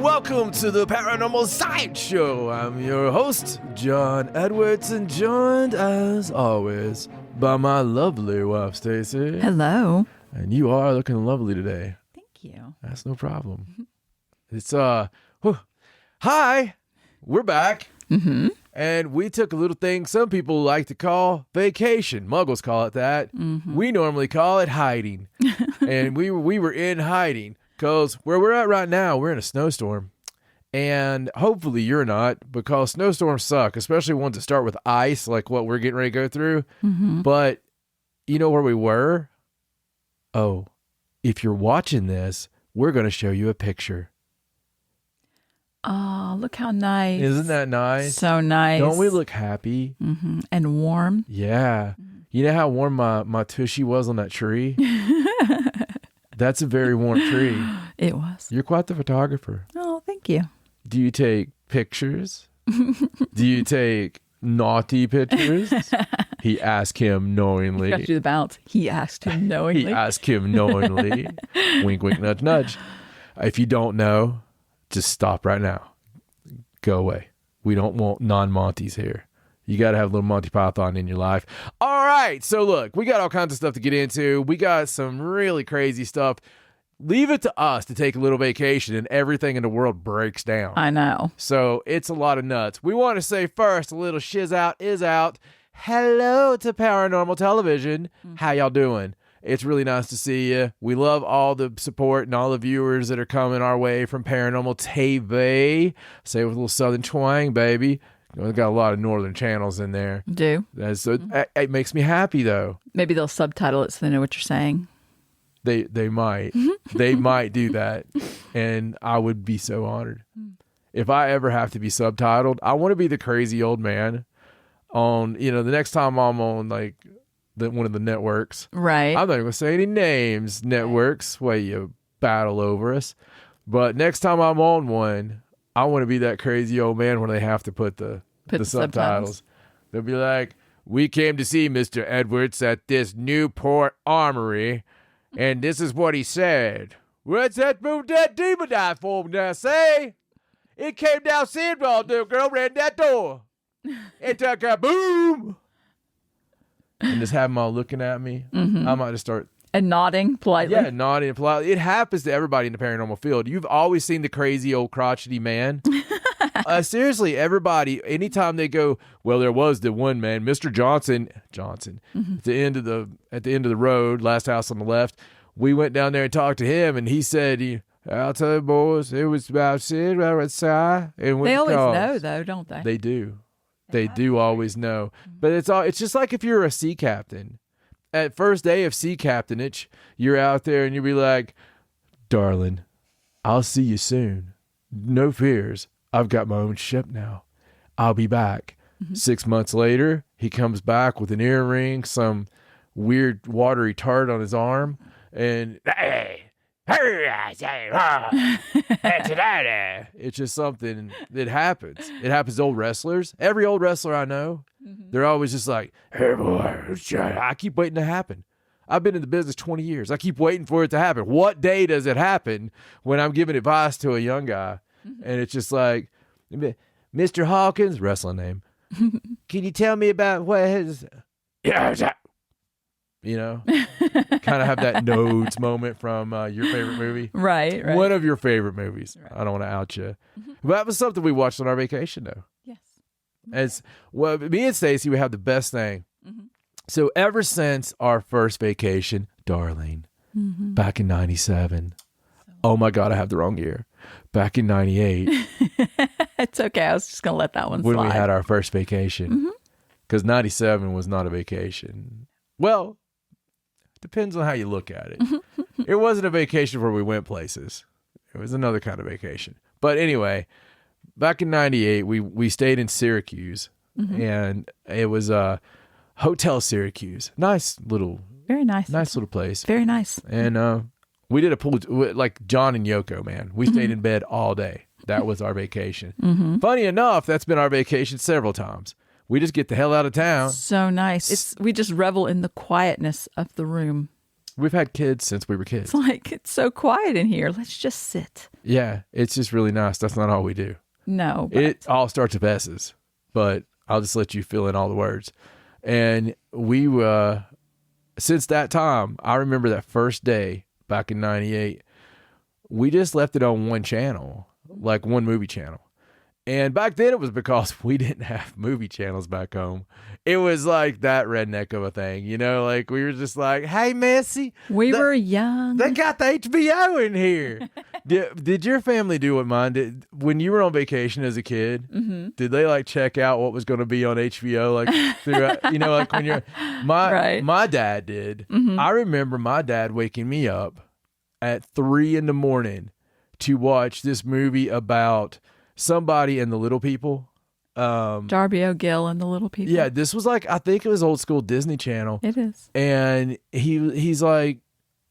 welcome to the Paranormal Sideshow. I'm your host, John Edwards, and joined, as always, by my lovely wife, Stacy. Hello. And you are looking lovely today. Thank you. That's no problem. It's, hi, we're back. Mm-hmm. And we took a little thing some people like to call vacation. Muggles call it that. Mm-hmm. We normally call it hiding. And we were in hiding. Because where we're at right now, we're in a snowstorm. And hopefully you're not, because snowstorms suck, especially ones that start with ice, like what we're getting ready to go through. Mm-hmm. But you know where we were? Oh, if you're watching this, we're going to show you a picture. Oh, look how nice. Isn't that nice? So nice. Don't we look happy? Mm-hmm. And warm. Yeah. You know how warm my tushy was on that tree? That's a very warm tree. It was. You're quite the photographer. Oh, thank you. Do you take pictures? Do you take naughty pictures? He asked him knowingly. Got you the bounce. He asked him knowingly. He asked him knowingly. Wink, wink, nudge, nudge. If you don't know, just stop right now. Go away. We don't want non-Monties here. You got to have a little Monty Python in your life. All right. So look, we got all kinds of stuff to get into. We got some really crazy stuff. Leave it to us to take a little vacation and everything in the world breaks down. I know. So it's a lot of nuts. We want to say first, a little shiz out is out. Hello to Paranormal Television. How y'all doing? It's really nice to see you. We love all the support and all the viewers that are coming our way from Paranormal TV. Say it with a little southern twang, baby. We've got a lot of northern channels in there. Do. It makes me happy, though. Maybe they'll subtitle it so they know what you're saying. They might. They might do that. And I would be so honored. If I ever have to be subtitled, I want to be the crazy old man on, the next time I'm on, like, one of the networks. Right. I'm not even going to say any names, networks, where you battle over us. But next time I'm on one, I want to be that crazy old man when they have to put the subtitles. They'll be like, we came to see Mr. Edwards at this Newport Armory, and this is what he said. What's that move that demon die for now, say? It came down Sidwell, the girl ran that door. It took a boom. And just have them all looking at me. Mm-hmm. I might just start... And nodding politely. Yeah, nodding politely. It happens to everybody in the paranormal field. You've always seen the crazy old crotchety man. Seriously, everybody, anytime they go, well, there was the one man, Mr. Johnson, Mm-hmm. at the end of the road, last house on the left. We went down there and talked to him, and he said, I'll tell you, boys, it was about Sid right outside. And They always know, though, don't they? They do. They do always know. But it's just like if you're a sea captain. At first day of sea captainage, you're out there and you'll be like, darling, I'll see you soon. No fears. I've got my own ship now. I'll be back. Mm-hmm. 6 months later, he comes back with an earring, some weird watery tart on his arm, and it's just something that happens. It happens to old wrestlers. Every old wrestler I know, they're always just like, hey boy, I keep waiting to happen. I've been in the business 20 years. I keep waiting for it to happen. What day does it happen when I'm giving advice to a young guy? And it's just like, Mr. Hawkins, wrestling name, can you tell me about what his... kind of have that nodes moment from your favorite movie. Right. One of your favorite movies. Right. I don't want to out you. But that was something we watched on our vacation, though. Yes. As well, me and Stacy, we have the best thing. Mm-hmm. So ever since our first vacation, darling, back in 97. Oh my God, I have the wrong year. Back in 98. It's okay. I was just going to let that one slide. When we had our first vacation. Because 97 was not a vacation. Well, depends on how you look at it. It wasn't a vacation where we went places. It was another kind of vacation. But anyway, back in 98, we stayed in Syracuse. And it was Hotel Syracuse. Very nice. Nice little place. Very nice. And we did a pool, like John and Yoko, man. We stayed in bed all day. That was our vacation. Funny enough, that's been our vacation several times. We just get the hell out of town. So nice. We just revel in the quietness of the room. We've had kids since we were kids. It's like, it's so quiet in here. Let's just sit. Yeah, it's just really nice. That's not all we do. No. But... It all starts with S's, but I'll just let you fill in all the words. And we, since that time, I remember that first day back in 98, we just left it on one channel, like one movie channel. And back then it was because we didn't have movie channels back home. It was like that redneck of a thing, you know, like we were just like, hey, Missy. We were young. They got the HBO in here. Did your family do what mine did? When you were on vacation as a kid, did they like check out what was going to be on HBO? Like, throughout, you know, like when you're, my dad did. I remember my dad waking me up at 3 a.m. to watch this movie about somebody and the Little People. Darby O'Gill and the Little People. Yeah, this was like, I think it was old school Disney Channel. It is. And he's like,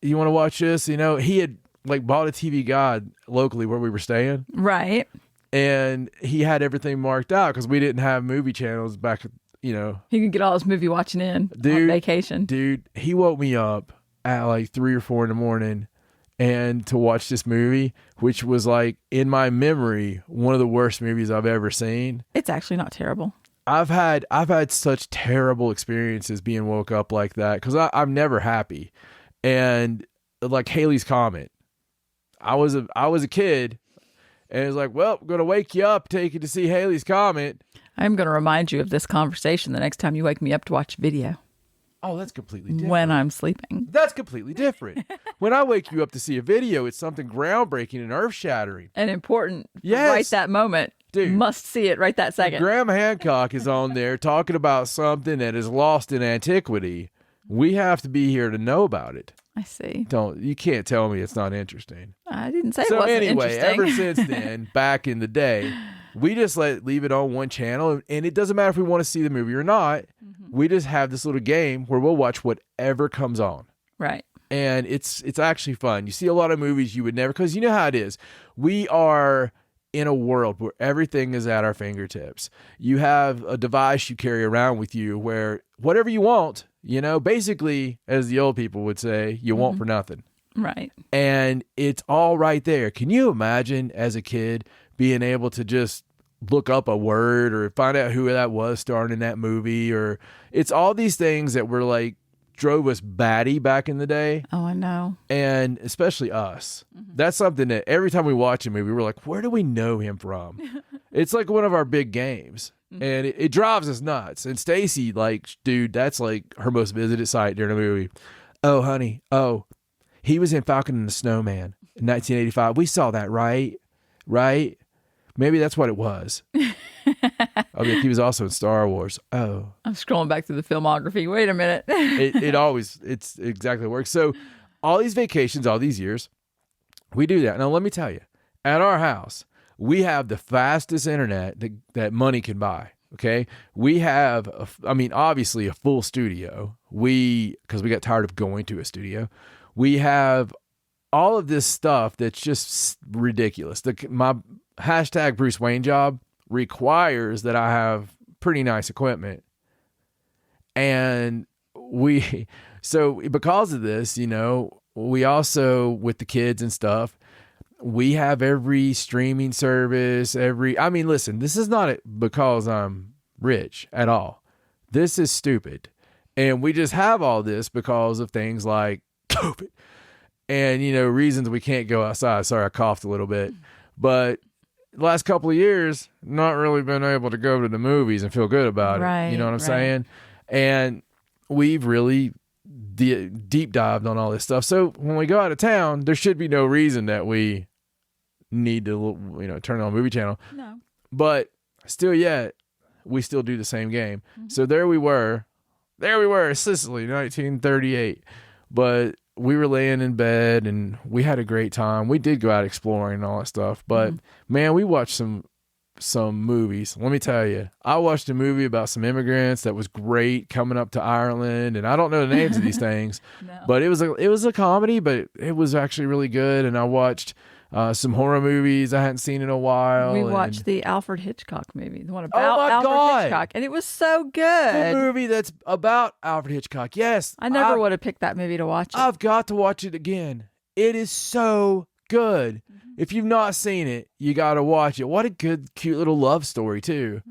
you want to watch this? You know, he had like bought a TV Guide locally where we were staying. Right. And he had everything marked out because we didn't have movie channels back, you know. He could get all his movie watching on vacation. Dude, he woke me up at like 3 or 4 a.m. and to watch this movie, which was like, in my memory, one of the worst movies I've ever seen. It's actually not terrible. I've had such terrible experiences being woke up like that because I'm never happy. And like Halley's Comet, I was a kid, and it was like, well, I'm going to wake you up, take you to see Halley's Comet. I'm going to remind you of this conversation the next time you wake me up to watch video. Oh, that's completely different. When I'm sleeping. That's completely different. When I wake you up to see a video, it's something groundbreaking and earth-shattering. And important. Yes. Right that moment. Dude. Must see it right that second. Graham Hancock is on there talking about something that is lost in antiquity. We have to be here to know about it. I see. You can't tell me it's not interesting. I didn't say it wasn't interesting. So anyway, ever since then, back in the day, we just leave it on one channel, and it doesn't matter if we want to see the movie or not. We just have this little game where we'll watch whatever comes on. Right. And it's actually fun. You see a lot of movies you would never, because you know how it is. We are in a world where everything is at our fingertips. You have a device you carry around with you where whatever you want, you know, basically, as the old people would say, you want for nothing. Right. And it's all right there. Can you imagine as a kid being able to just look up a word or find out who that was starring in that movie? Or it's all these things that were like, drove us batty back in the day. Oh, I know. And especially us. That's something that every time we watch a movie, we're like, where do we know him from? It's like one of our big games. And it drives us nuts. And Stacy, like, dude, that's like her most visited site during a movie. Oh, honey. Oh, he was in Falcon and the Snowman in 1985. We saw that, right? Right? Maybe that's what it was. I mean, he was also in Star Wars. Oh. I'm scrolling back through the filmography. Wait a minute. It's exactly works. So all these vacations, all these years, we do that. Now, let me tell you, at our house, we have the fastest internet that money can buy. Okay. We have, obviously a full studio. Because we got tired of going to a studio. We have all of this stuff that's just ridiculous. My hashtag Bruce Wayne job requires that I have pretty nice equipment. And so because of this, you know, we also, with the kids and stuff, we have every streaming service, listen, this is not because I'm rich at all. This is stupid. And we just have all this because of things like COVID and, you know, reasons we can't go outside. Sorry, I coughed a little bit, but the last couple of years, not really been able to go to the movies and feel good about it. You know what I'm saying? And we've really deep dived on all this stuff. So when we go out of town, there should be no reason that we need to, you know, turn on a movie channel. No. But still yet, we still do the same game. So there we were, Sicily, 1938. But we were laying in bed and we had a great time. We did go out exploring and all that stuff. But man, we watched some movies. Let me tell you, I watched a movie about some immigrants that was great coming up to Ireland. And I don't know the names of these things, but it was a comedy, but it was actually really good. And I watched some horror movies I hadn't seen in a while. We watched the Alfred Hitchcock movie, the one Oh about my Alfred God. Hitchcock, and it was so The good. movie that's about Alfred Hitchcock. Yes. I never would have picked that movie to watch. I've got to watch it again. It is so good. If you've not seen it, you got to watch it. What a good, cute little love story, too.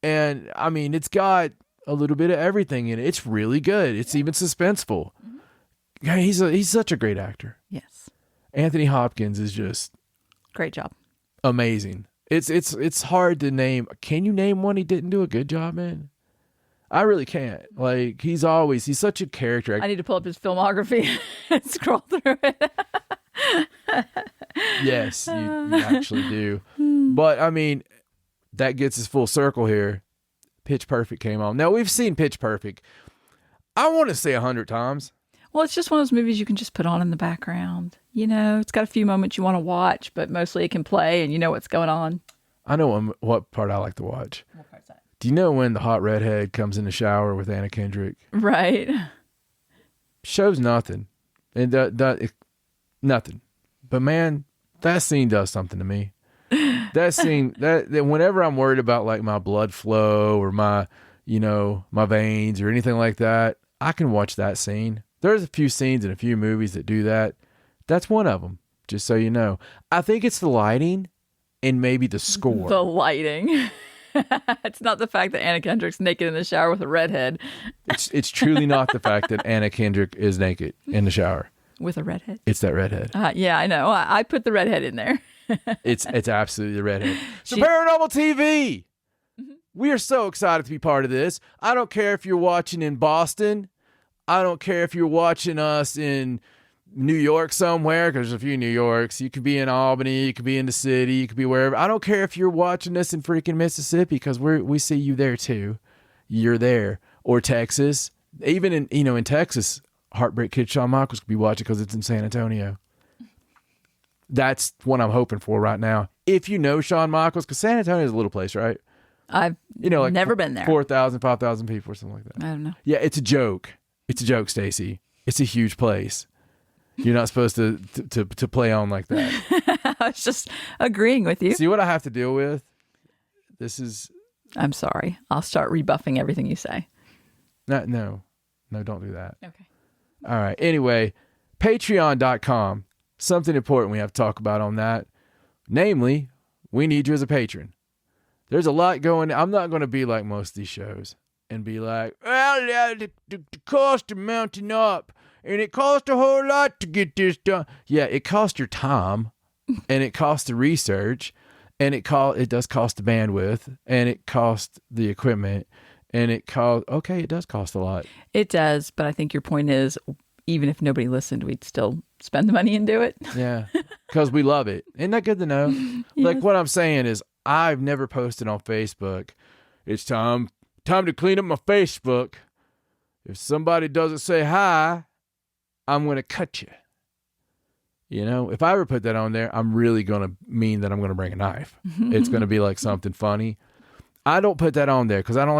And, I mean, it's got a little bit of everything in it. It's really good. It's even suspenseful. Yeah, he's such a great actor. Yes. Anthony Hopkins is just Great job. amazing. It's hard to name. Can you name one he didn't do a good job in? I really can't. Like, he's such a character. I need to pull up his filmography and scroll through it. Yes, you actually do. But, I mean, that gets us full circle here. Pitch Perfect came on. Now, we've seen Pitch Perfect, I want to say 100 times. Well, it's just one of those movies you can just put on in the background. You know, it's got a few moments you want to watch, but mostly it can play and you know what's going on. I know what part I like to watch. What part's that? Do you know when the hot redhead comes in the shower with Anna Kendrick? Right. Shows nothing. And nothing. But man, that scene does something to me. That scene, that whenever I'm worried about like my blood flow or my veins or anything like that, I can watch that scene. There's a few scenes in a few movies that do that. That's one of them, just so you know. I think it's the lighting and maybe the score. The lighting. It's not the fact that Anna Kendrick's naked in the shower with a redhead. It's truly not the fact that Anna Kendrick is naked in the shower. With a redhead? It's that redhead. Yeah, I know. I put the redhead in there. It's absolutely the redhead. So Paranormal TV. We are so excited to be part of this. I don't care if you're watching in Boston. I don't care if you're watching us in New York somewhere, because there's a few New Yorks. You could be in Albany. You could be in the city. You could be wherever. I don't care if you're watching us in freaking Mississippi, because we see you there too. You're there. Or Texas. Even in Texas, Heartbreak Kid Shawn Michaels could be watching because it's in San Antonio. That's what I'm hoping for right now. If you know Shawn Michaels, because San Antonio is a little place, right? I've never been there. 4,000, 5,000 people or something like that. I don't know. Yeah, it's a joke. It's a joke, Stacy. It's a huge place. You're not supposed to play on like that. I was just agreeing with you. See what I have to deal with? I'm sorry. I'll start rebuffing everything you say. No, don't do that. Okay. All right. Anyway, patreon.com. Something important we have to talk about on that. Namely, we need you as a patron. There's a lot going. I'm not going to be like most of these shows and be like, well, yeah, the costs are mounting up and it costs a whole lot to get this done. Yeah, it costs your time and it costs the research and it does cost the bandwidth and it costs the equipment and it does cost a lot. It does, but I think your point is, even if nobody listened, we'd still spend the money and do it. Yeah, because we love it. Isn't that good to know? Yes. Like what I'm saying is, I've never posted on Facebook, it's time to clean up my Facebook. If somebody doesn't say hi, I'm going to cut you. You know, if I ever put that on there, I'm really going to mean that I'm going to bring a knife. It's going to be like something funny. I don't put that on there because I don't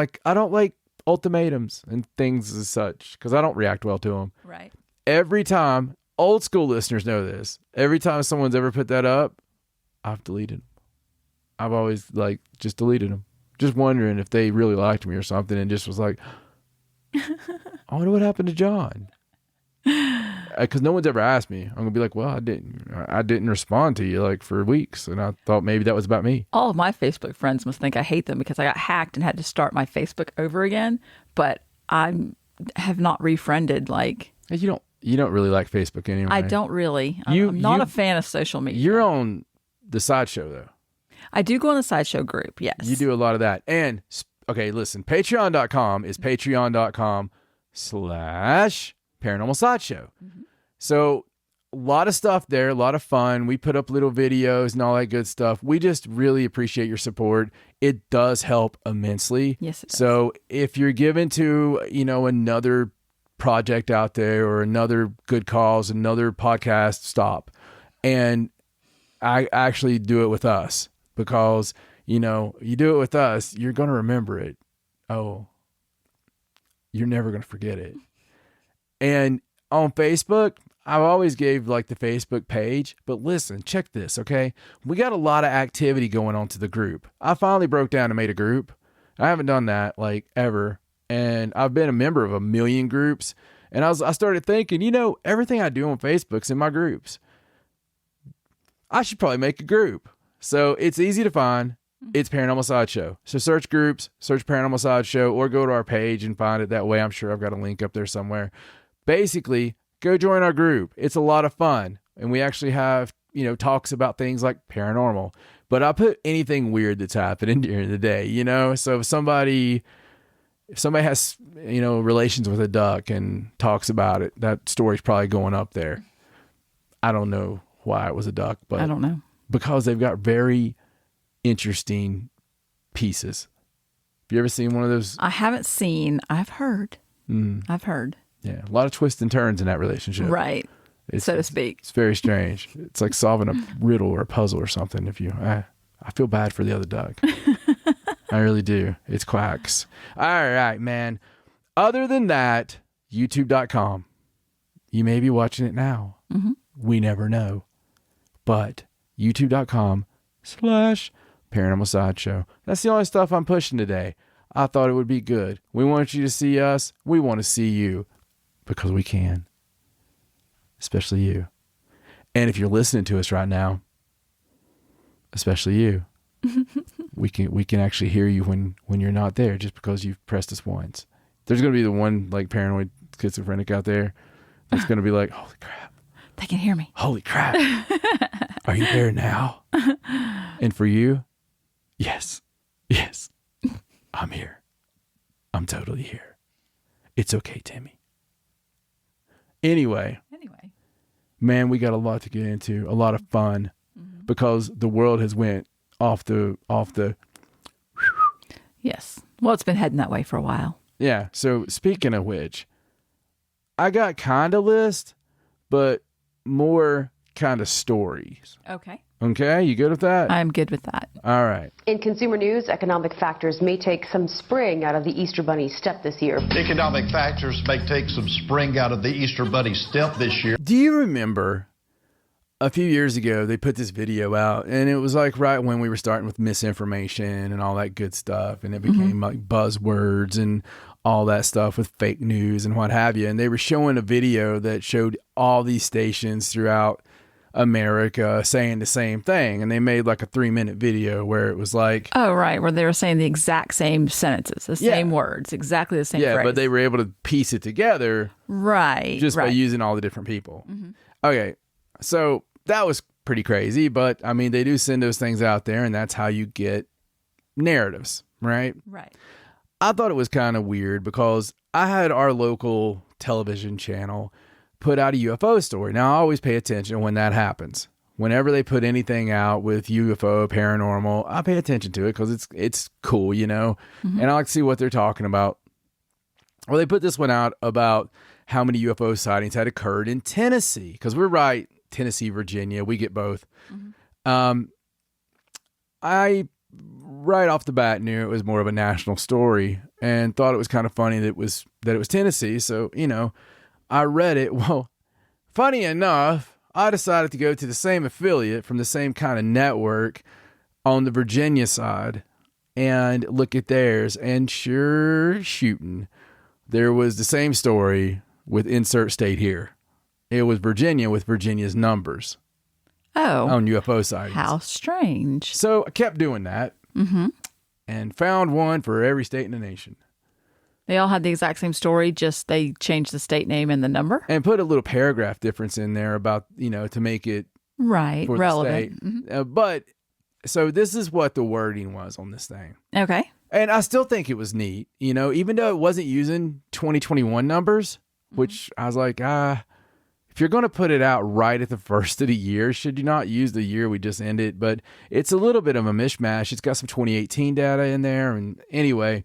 like ultimatums and things as such, because I don't react well to them. Right. Every time, old school listeners know this, every time someone's ever put that up, I've deleted them. I've always just deleted them, just wondering if they really liked me or something, and just was like, I wonder what happened to John, because no one's ever asked me. I'm gonna be like, well, I didn't respond to you for weeks, and I thought maybe that was about me. All of my Facebook friends must think I hate them because I got hacked and had to start my Facebook over again, but I have not refriended. You don't really like Facebook anyway. I don't really. I'm not a fan of social media. You're on the Sideshow though. I do go on the Sideshow group, yes. You do a lot of that. And, okay, listen, patreon.com is patreon.com/Paranormal Sideshow. Mm-hmm. So, a lot of stuff there, a lot of fun. We put up little videos and all that good stuff. We just really appreciate your support. It does help immensely. Yes, it does. So, if you're given to, another project out there or another good cause, another podcast, stop. And I actually do it with us. Because, you do it with us, you're going to remember it. Oh, you're never going to forget it. And on Facebook, I've always gave like the Facebook page, but listen, check this, okay? We got a lot of activity going on to the group. I finally broke down and made a group. I haven't done that like ever. And I've been a member of a million groups. And I started thinking, everything I do on Facebook's in my groups. I should probably make a group. So it's easy to find. It's Paranormal Sideshow. So search groups, search Paranormal Sideshow, or go to our page and find it that way. I'm sure I've got a link up there somewhere. Basically, go join our group. It's a lot of fun. And we actually have, talks about things like paranormal. But I put anything weird that's happening during the day, So if somebody has, relations with a duck and talks about it, that story's probably going up there. I don't know why it was a duck, but I don't know. Because they've got very interesting pieces. Have you ever seen one of those? I haven't seen. I've heard. I've heard. Yeah, a lot of twists and turns in that relationship. Right, so to speak. It's very strange. It's like solving a riddle or a puzzle or something. I feel bad for the other duck. I really do. It's quacks. All right, man. Other than that, youtube.com. You may be watching it now. Mm-hmm. We never know. But youtube.com/Paranormal Sideshow. That's the only stuff I'm pushing today. I thought it would be good. We want you to see us. We want to see you because we can. Especially you. And if you're listening to us right now, especially you, we can actually hear you when you're not there just because you've pressed us once. There's going to be the one like paranoid schizophrenic out there that's going to be like, holy crap. They can hear me. Holy crap. Are you there now? And for you, yes, I'm here. I'm totally here. It's okay, Timmy. Anyway, man, we got a lot to get into, a lot of fun, because the world has went off the. Yes. Well, it's been heading that way for a while. Yeah. So speaking of which, I got kind of list, but more kind of stories. Okay. Okay, you good with that? I'm good with that. All right. In consumer news, economic factors may take some spring out of the Easter Bunny's step this year. Economic factors may take some spring out of the Easter Bunny's step this year. Do you remember a few years ago, they put this video out, and it was like right when we were starting with misinformation and all that good stuff, and it became like buzzwords and all that stuff with fake news and what have you. And they were showing a video that showed all these stations throughout America saying the same thing, and they made like a 3-minute video where it was like, oh right, where they were saying the exact same sentences, the same words, exactly the same phrase. But they were able to piece it together just by using all the different people. Okay, so that was pretty crazy, but I mean, they do send those things out there, and that's how you get narratives, right? I thought it was kind of weird because I had our local television channel put out a UFO story. Now, I always pay attention when that happens. Whenever they put anything out with UFO, paranormal, I pay attention to it because it's cool, and I like to see what they're talking about. Well, they put this one out about how many UFO sightings had occurred in Tennessee, because we're right, Tennessee, Virginia, we get both. I, right off the bat, knew it was more of a national story and thought it was kind of funny that it was Tennessee. So, I read it. Well, funny enough, I decided to go to the same affiliate from the same kind of network on the Virginia side and look at theirs. And sure shooting, there was the same story with insert state here. It was Virginia with Virginia's numbers. Oh. On UFO sightings. How strange. So I kept doing that and found one for every state in the nation. They all had the exact same story, just they changed the state name and the number? And put a little paragraph difference in there about, to make it relevant. But so this is what the wording was on this thing. Okay. And I still think it was neat, even though it wasn't using 2021 numbers, which I was like, if you're going to put it out right at the first of the year, should you not use the year we just ended? But it's a little bit of a mishmash. It's got some 2018 data in there. And anyway,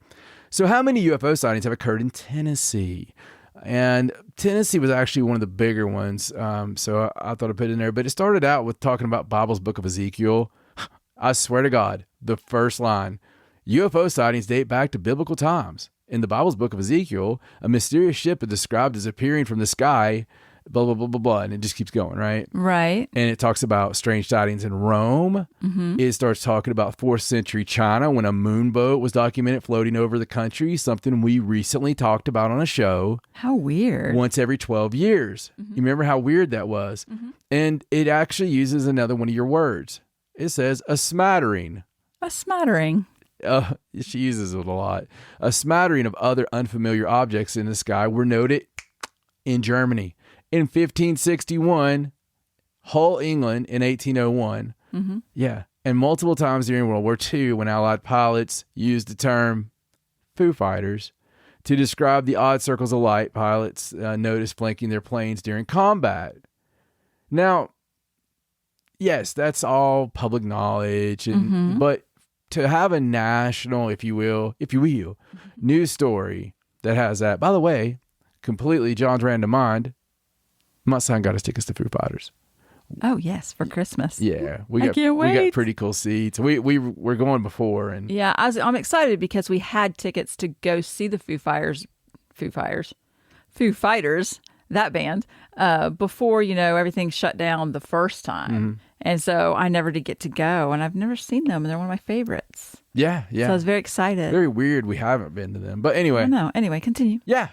so how many UFO sightings have occurred in Tennessee? And Tennessee was actually one of the bigger ones. So I thought I'd put it in there. But it started out with talking about Bible's Book of Ezekiel. I swear to God, the first line, UFO sightings date back to biblical times. In the Bible's Book of Ezekiel, a mysterious ship is described as appearing from the sky blah, blah, blah, blah, blah. And it just keeps going, right? Right. And it talks about strange sightings in Rome. It starts talking about 4th century China when a moon boat was documented floating over the country, something we recently talked about on a show. How weird. Once every 12 years. You remember how weird that was? And it actually uses another one of your words. It says a smattering. A smattering. She uses it a lot. A smattering of other unfamiliar objects in the sky were noted in Germany in 1561, Hull, England in 1801. Yeah. And multiple times during World War II when Allied pilots used the term Foo Fighters to describe the odd circles of light pilots noticed flanking their planes during combat. Now, yes, that's all public knowledge, but to have a national, if you will, news story that has that, by the way, completely John's random mind, my son got us tickets to Foo Fighters. Oh, yes, for Christmas. Yeah, I can't wait. We got pretty cool seats. We're going before, and yeah, I'm excited because we had tickets to go see the Foo Fighters, that band, before everything shut down the first time, and so I never did get to go, and I've never seen them, and they're one of my favorites. Yeah. So I was very excited. Very weird. We haven't been to them, but anyway. No. Anyway, continue. Yeah.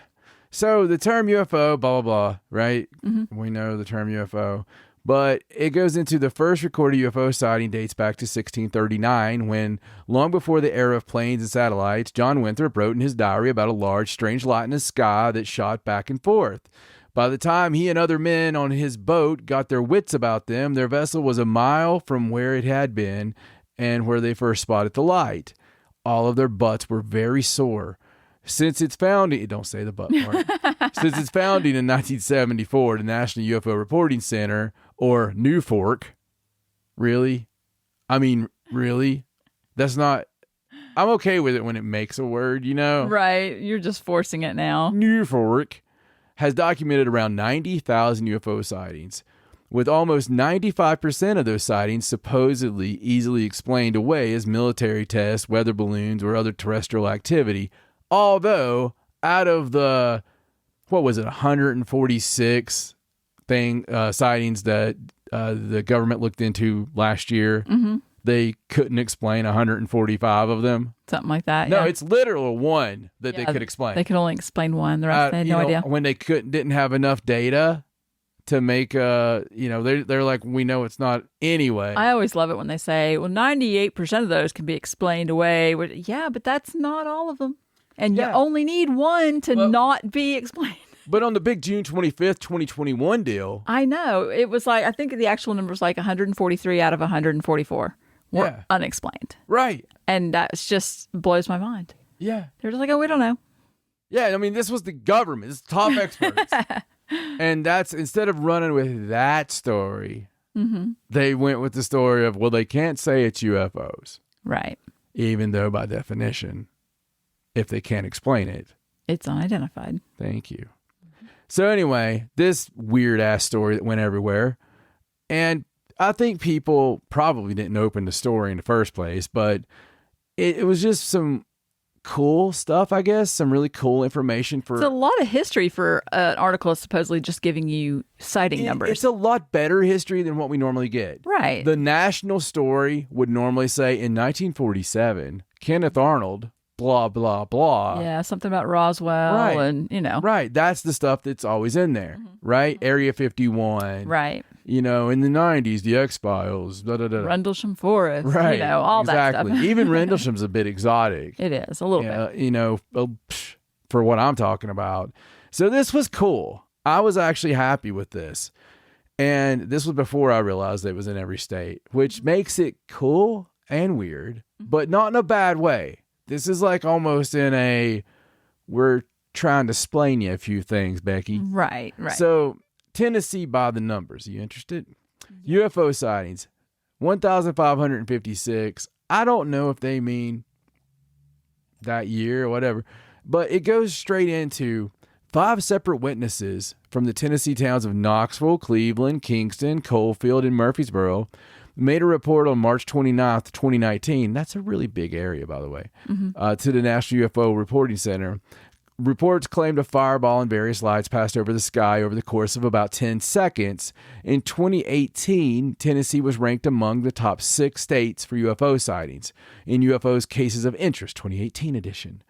So the term UFO, blah, blah, blah, right? We know the term UFO. But it goes into the first recorded UFO sighting dates back to 1639 when, long before the era of planes and satellites, John Winthrop wrote in his diary about a large, strange light in the sky that shot back and forth. By the time he and other men on his boat got their wits about them, their vessel was a mile from where it had been and where they first spotted the light. All of their butts were very sore. Since its founding, don't say the butt part. Since its founding in 1974, the National UFO Reporting Center, or NUFORC, really? I mean, really? That's not, I'm okay with it when it makes a word, Right. You're just forcing it now. NUFORC has documented around 90,000 UFO sightings, with almost 95% of those sightings supposedly easily explained away as military tests, weather balloons, or other terrestrial activity. Although, out of the, 146 sightings that the government looked into last year, they couldn't explain 145 of them. Something like that. No, yeah. It's literal one that they could explain. They could only explain one. The rest they had no idea. When they didn't have enough data to make they're like, we know it's not anyway. I always love it when they say, well, 98% of those can be explained away. Yeah, but that's not all of them. And you only need one to not be explained. But on the big June 25th, 2021 deal. I know. It was like, I think the actual number was like 143 out of 144 were unexplained. Right. And that just blows my mind. Yeah. They're just like, oh, we don't know. Yeah, I mean, this was the government. It's top experts. And that's, instead of running with that story, they went with the story of, well, they can't say it's UFOs. Right. Even though by definition, if they can't explain it, it's unidentified. Thank you. So anyway, this weird ass story that went everywhere. And I think people probably didn't open the story in the first place, but it was just some cool stuff, I guess. Some really cool information for... It's a lot of history for an article that's supposedly just giving you sighting numbers. It's a lot better history than what we normally get. Right. The national story would normally say in 1947, Kenneth Arnold... blah, blah, blah. Yeah, something about Roswell and, Right. That's the stuff that's always in there, right? Area 51. Right. In the 90s, the X-Files, da, da, da, da. Rendlesham Forest. Right. All that stuff. Even Rendlesham's a bit exotic. It is, a little bit. For what I'm talking about. So this was cool. I was actually happy with this. And this was before I realized it was in every state, which makes it cool and weird, but not in a bad way. This is like almost in a, we're trying to explain you a few things, Becky. Right. So, Tennessee by the numbers. You interested? UFO sightings, 1,556. I don't know if they mean that year or whatever, but it goes straight into 5 separate witnesses from the Tennessee towns of Knoxville, Cleveland, Kingston, Coalfield, and Murfreesboro made a report on March 29th, 2019. That's a really big area, by the way, to the National UFO Reporting Center Reports claimed a fireball and various lights passed over the sky over the course of about 10 seconds. In 2018, Tennessee was ranked among the top 6 states for UFO sightings in UFO's Cases of Interest 2018 edition.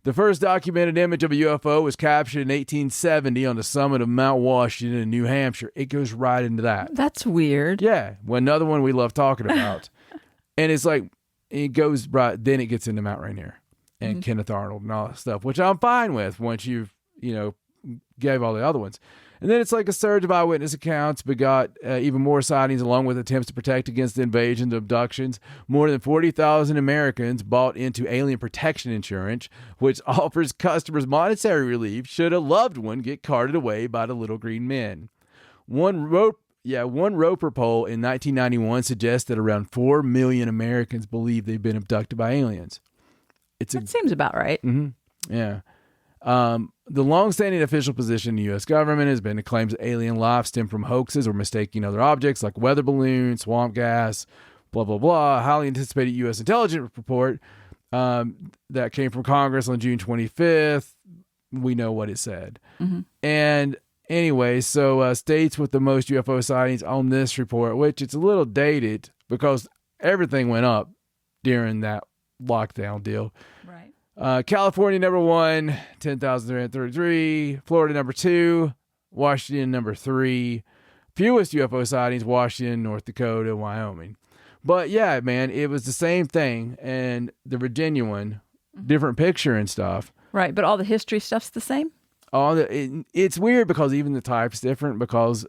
The first documented image of a UFO was captured in 1870 on the summit of Mount Washington in New Hampshire. It goes right into that. That's weird. Yeah, well, another one we love talking about. And it's like, it goes right, then it gets into Mount Rainier and Kenneth Arnold and all that stuff, which I'm fine with once you've, gave all the other ones. And then it's like a surge of eyewitness accounts begot even more sightings along with attempts to protect against invasions and abductions. More than 40,000 Americans bought into alien protection insurance, which offers customers monetary relief should a loved one get carted away by the little green men. One Roper poll in 1991 suggests that around 4 million Americans believe they've been abducted by aliens. That seems about right. Mm-hmm. Yeah. The long-standing official position in the U.S. government has been the claims that alien life stem from hoaxes or mistaking other objects like weather balloons, swamp gas, blah, blah, blah. A highly anticipated U.S. intelligence report that came from Congress on June 25th. We know what it said. Mm-hmm. And anyway, so states with the most UFO sightings on this report, which it's a little dated because everything went up during that lockdown deal. Right. California number 1, 10,333. Florida number 2. Washington number 3. Fewest UFO sightings: Washington, North Dakota, Wyoming. But yeah, man, it was the same thing. And the Virginia one, different picture and stuff. Right, but all the history stuff's the same? It's weird because even the type's different because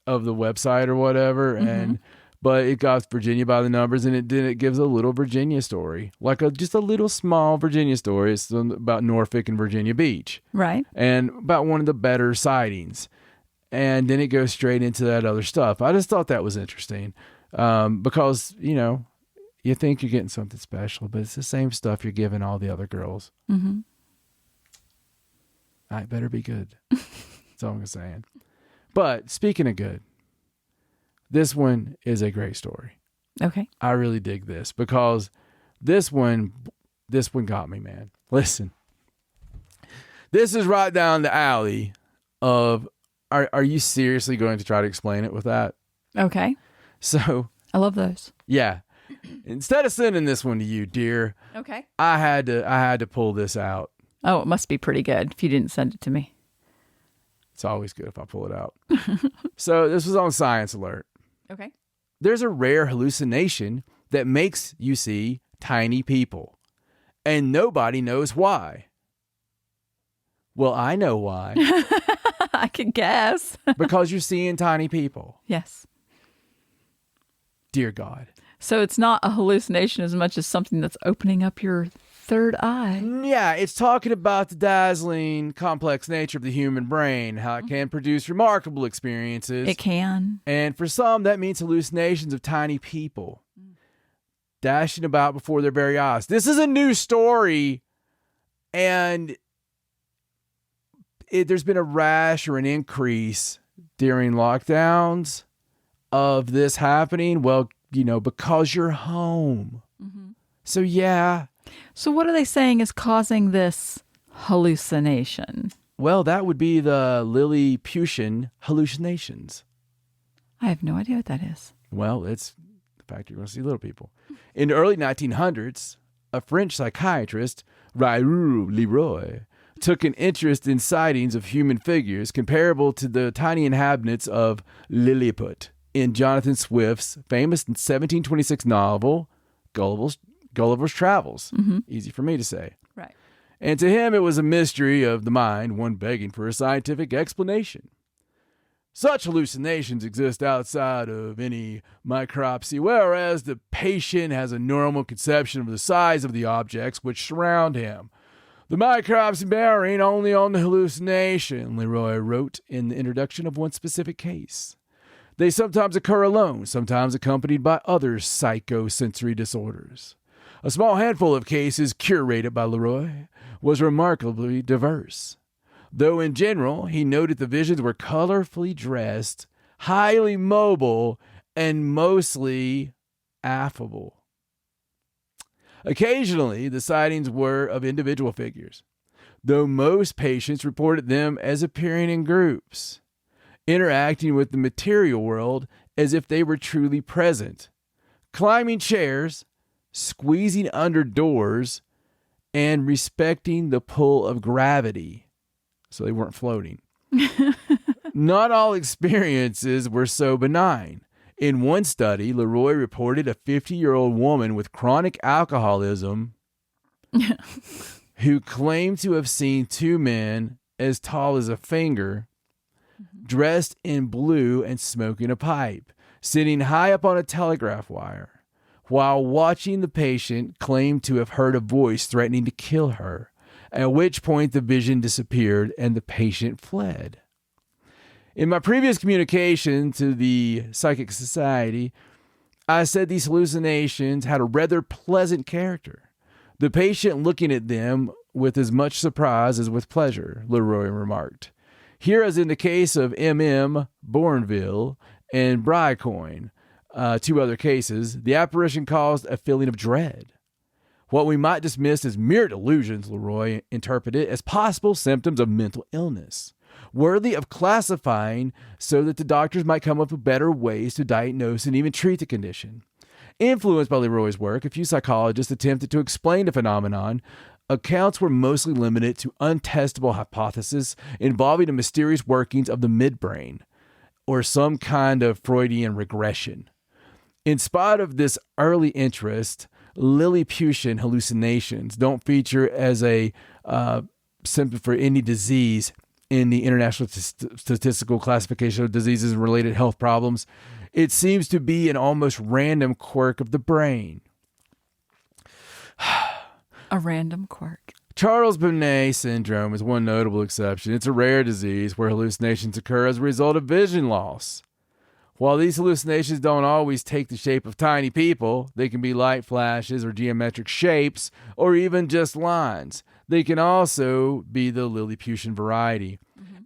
of the website or whatever. But it got Virginia by the numbers, and it gives a little Virginia story, like just a little small Virginia story. It's about Norfolk and Virginia Beach, right? And about one of the better sightings, and then it goes straight into that other stuff. I just thought that was interesting because you think you're getting something special, but it's the same stuff you're giving all the other girls. Mm-hmm. I better be good. That's all I'm saying. But speaking of good. This one is a great story. Okay. I really dig this because this one got me, man. Listen. This is right down the alley of, are you seriously going to try to explain it with that? Okay. So. I love those. Yeah. Instead of sending this one to you, dear. Okay. I had to pull this out. Oh, it must be pretty good if you didn't send it to me. It's always good if I pull it out. So this was on Science Alert. Okay. There's a rare hallucination that makes you see tiny people, and nobody knows why. Well, I know why. I can guess. Because you're seeing tiny people. Yes. Dear God. So it's not a hallucination as much as something that's opening up your third eye. Yeah, it's talking about the dazzling, complex nature of the human brain, how it can produce remarkable experiences. It can. And for some, that means hallucinations of tiny people dashing about before their very eyes. This is a new story, and there's been a rash or an increase during lockdowns of this happening. Well, because you're home. Mm-hmm. So, yeah. So what are they saying is causing this hallucination? Well, that would be the Lilliputian hallucinations. I have no idea what that is. Well, it's the fact you're going to see little people. In the early 1900s, a French psychiatrist, Raoul Leroy, took an interest in sightings of human figures comparable to the tiny inhabitants of Lilliput in Jonathan Swift's famous 1726 novel, Gulliver's Travels. Mm-hmm. Easy for me to say. Right. And to him, it was a mystery of the mind, one begging for a scientific explanation. Such hallucinations exist outside of any micropsy, whereas the patient has a normal conception of the size of the objects which surround him. The micropsy bearing only on the hallucination, Leroy wrote in the introduction of one specific case. They sometimes occur alone, sometimes accompanied by other psychosensory disorders. A small handful of cases curated by Leroy was remarkably diverse. Though in general, he noted the visions were colorfully dressed, highly mobile, and mostly affable. Occasionally, the sightings were of individual figures. though most patients reported them as appearing in groups, interacting with the material world as if they were truly present, climbing chairs, squeezing under doors, and respecting the pull of gravity. So they weren't floating. Not all experiences were so benign. In one study, Leroy reported a 50-year-old woman with chronic alcoholism who claimed to have seen two men as tall as a finger, dressed in blue and smoking a pipe, sitting high up on a telegraph wire. While watching, the patient claimed to have heard a voice threatening to kill her, at which point the vision disappeared and the patient fled. In my previous communication to the Psychic Society, I said these hallucinations had a rather pleasant character, the patient looking at them with as much surprise as with pleasure, Leroy remarked. Here, as in the case of M.M. Bourneville and Brycoin, two other cases, the apparition caused a feeling of dread. What we might dismiss as mere delusions, Leroy interpreted as possible symptoms of mental illness, worthy of classifying so that the doctors might come up with better ways to diagnose and even treat the condition. Influenced by Leroy's work, a few psychologists attempted to explain the phenomenon. Accounts were mostly limited to untestable hypotheses involving the mysterious workings of the midbrain or some kind of Freudian regression. In spite of this early interest, Lilliputian hallucinations don't feature as a symptom for any disease in the International Statistical Classification of Diseases and Related Health Problems. It seems to be an almost random quirk of the brain. A random quirk. Charles-Bonnet syndrome is one notable exception. It's a rare disease where hallucinations occur as a result of vision loss. While these hallucinations don't always take the shape of tiny people, they can be light flashes or geometric shapes or even just lines. They can also be the Lilliputian variety.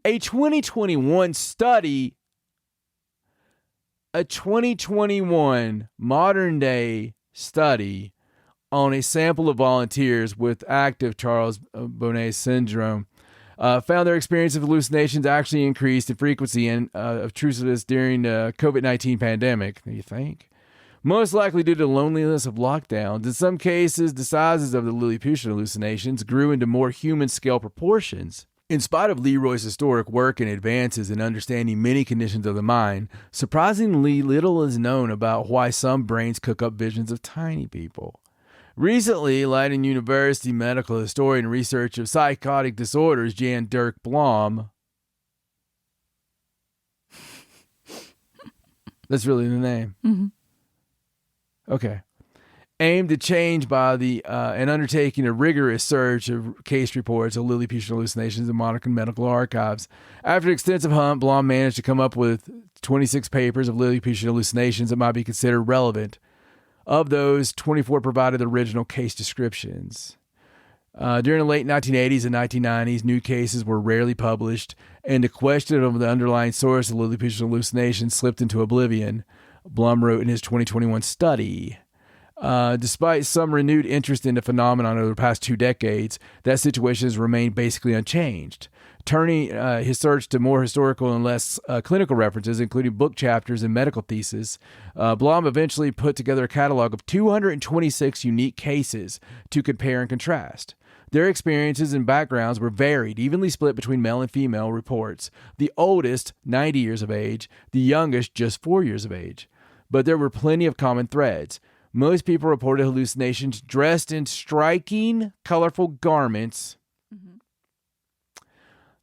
A 2021 modern-day study on a sample of volunteers with active Charles-Bonnet syndrome found their experience of hallucinations actually increased in frequency and obtrusiveness during the COVID-19 pandemic. You think? Most likely due to the loneliness of lockdowns. In some cases, the sizes of the Lilliputian hallucinations grew into more human-scale proportions. In spite of Leroy's historic work and advances in understanding many conditions of the mind, surprisingly little is known about why some brains cook up visions of tiny people. Recently, Leiden University medical historian and researcher of psychotic disorders Jan Dirk Blom, that's really the name. Mm-hmm. Okay. Aimed to change by and undertaking a rigorous search of case reports of Lilliputian hallucinations in modern medical archives. After an extensive hunt, Blom managed to come up with 26 papers of Lilliputian hallucinations that might be considered relevant. Of those, 24 provided the original case descriptions. During the late 1980s and 1990s, new cases were rarely published, and the question of the underlying source of Lilliputian hallucinations slipped into oblivion, Blum wrote in his 2021 study. Despite some renewed interest in the phenomenon over the past 2 decades, that situation has remained basically unchanged. Turning his search to more historical and less clinical references, including book chapters and medical theses, Blum eventually put together a catalog of 226 unique cases to compare and contrast. Their experiences and backgrounds were varied, evenly split between male and female reports. The oldest, 90 years of age, the youngest, just 4 years of age. But there were plenty of common threads. Most people reported hallucinations dressed in striking, colorful garments. Mm-hmm.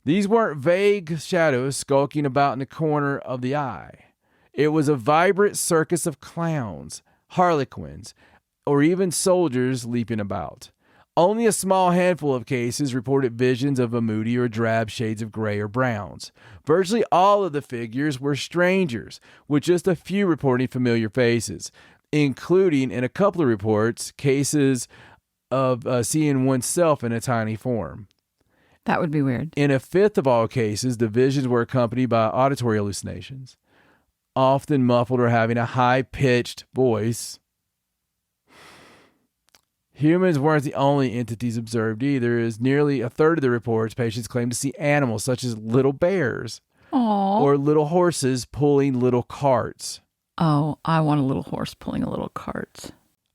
These weren't vague shadows skulking about in the corner of the eye. It was a vibrant circus of clowns, harlequins, or even soldiers leaping about. Only a small handful of cases reported visions of a moody or drab shades of gray or browns. Virtually all of the figures were strangers, with just a few reporting familiar faces, including, in a couple of reports, cases of seeing oneself in a tiny form. That would be weird. In a fifth of all cases, the visions were accompanied by auditory hallucinations, often muffled or having a high-pitched voice. Humans weren't the only entities observed either, as nearly a third of the reports patients claimed to see animals such as little bears or little horses pulling little carts. Oh, I want a little horse pulling a little cart.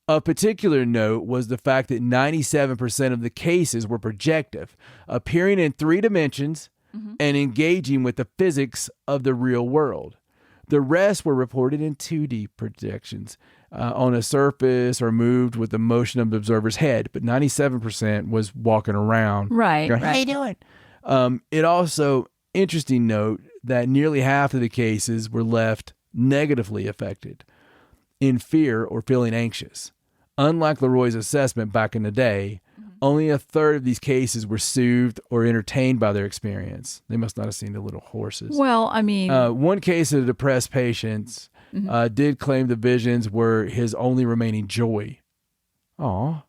A particular note was the fact that 97% of the cases were projective, appearing in 3 dimensions and engaging with the physics of the real world. The rest were reported in 2D projections on a surface or moved with the motion of the observer's head, but 97% was walking around. Right. Going, how you doing? It also, interesting note that nearly half of the cases were left negatively affected in fear or feeling anxious. Unlike Leroy's assessment back in the day, only a third of these cases were soothed or entertained by their experience. They must not have seen the little horses. Well, I mean... one case of depressed patients did claim the visions were his only remaining joy. Aw.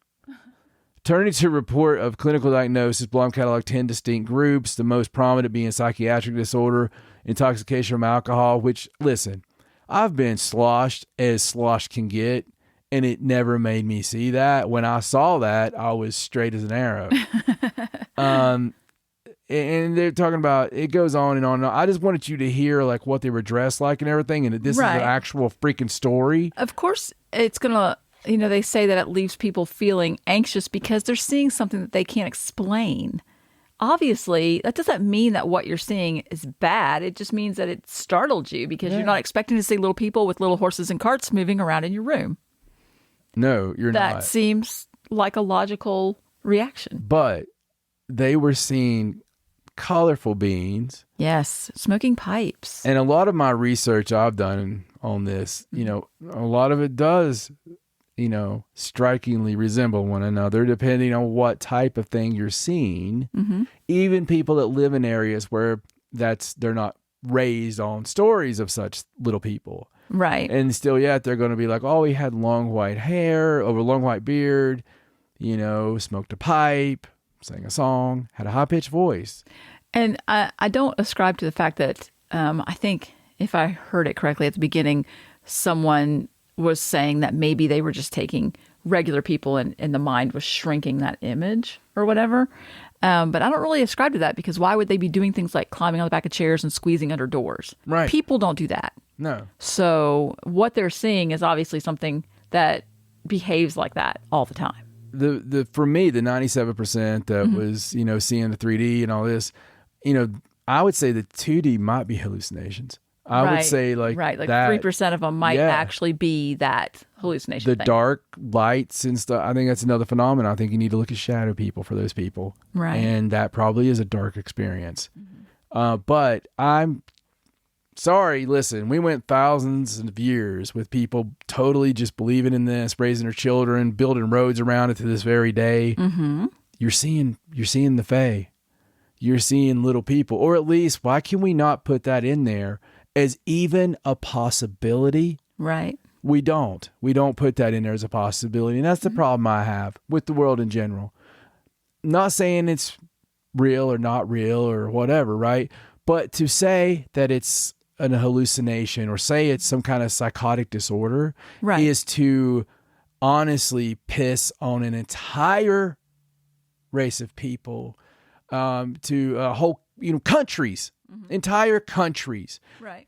Turning to a report of clinical diagnosis, Blum cataloged 10 distinct groups, the most prominent being psychiatric disorder, intoxication from alcohol, which, listen, I've been sloshed as slosh can get, and it never made me see that. When I saw that, I was straight as an arrow. And they're talking about, it goes on and on and on. I just wanted you to hear like what they were dressed like and everything, and that this is an actual freaking story. Of course, it's going to, they say that it leaves people feeling anxious because they're seeing something that they can't explain. Obviously, that doesn't mean that what you're seeing is bad. It just means that it startled you because you're not expecting to see little people with little horses and carts moving around in your room. No, you're not. That seems like a logical reaction. But they were seeing colorful beings. Yes, smoking pipes. And a lot of my research I've done on this, a lot of it does, strikingly resemble one another depending on what type of thing you're seeing. Even people that live in areas where they're not raised on stories of such little people. Right. And still yet they're going to be like, oh, he had long white hair, over long white beard, smoked a pipe, sang a song, had a high-pitched voice. And I don't ascribe to the fact that I think if I heard it correctly at the beginning, someone was saying that maybe they were just taking regular people and the mind was shrinking that image or whatever. But I don't really ascribe to that because why would they be doing things like climbing on the back of chairs and squeezing under doors? Right. People don't do that. No. So what they're seeing is obviously something that behaves like that all the time. For me, the 97% that was, seeing the 3D and all this, I would say the 2D might be hallucinations. I would say like 3% of them might actually be that hallucination. The dark lights and stuff. I think that's another phenomenon. I think you need to look at shadow people for those people. Right. And that probably is a dark experience. But I'm sorry, listen, we went thousands of years with people totally just believing in this, raising their children, building roads around it to this very day. You're seeing the Fae. You're seeing little people. Or at least, why can we not put that in there as even a possibility? Right. We don't put that in there as a possibility. And that's the problem I have with the world in general. Not saying it's real or not real or whatever, right? But to say that it's an hallucination or say it's some kind of psychotic disorder is to honestly piss on an entire race of people, to whole countries, entire countries,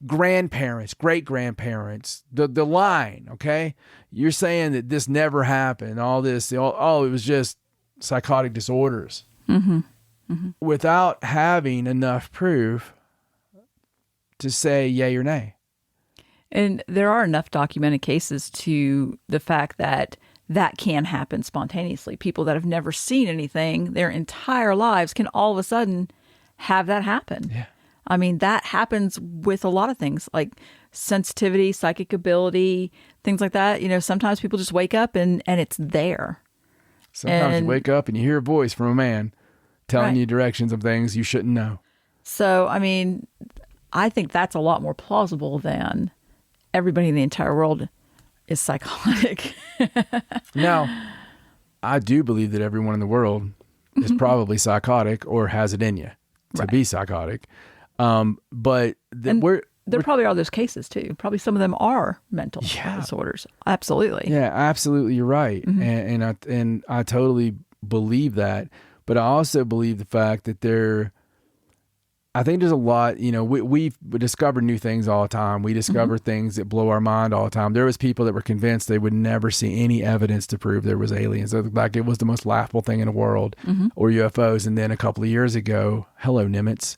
grandparents, great-grandparents, the line, okay? You're saying that this never happened, all this, it was just psychotic disorders. Without having enough proof to say yay or nay. And there are enough documented cases to the fact that can happen spontaneously. People that have never seen anything their entire lives can all of a sudden have that happen. Yeah. I mean, that happens with a lot of things like sensitivity, psychic ability, things like that. Sometimes people just wake up and it's there. Sometimes you wake up and you hear a voice from a man telling you directions of things you shouldn't know. So, I mean, I think that's a lot more plausible than everybody in the entire world is psychotic. Now, I do believe that everyone in the world is probably psychotic or has it in you to be psychotic. But there probably are those cases too. Probably some of them are mental disorders. Absolutely. Yeah, absolutely. You're right. And I totally believe that. But I also believe the fact that I think there's a lot, we discover new things all the time. We discover things that blow our mind all the time. There was people that were convinced they would never see any evidence to prove there was aliens. Like it was the most laughable thing in the world, or UFOs. And then a couple of years ago, hello, Nimitz.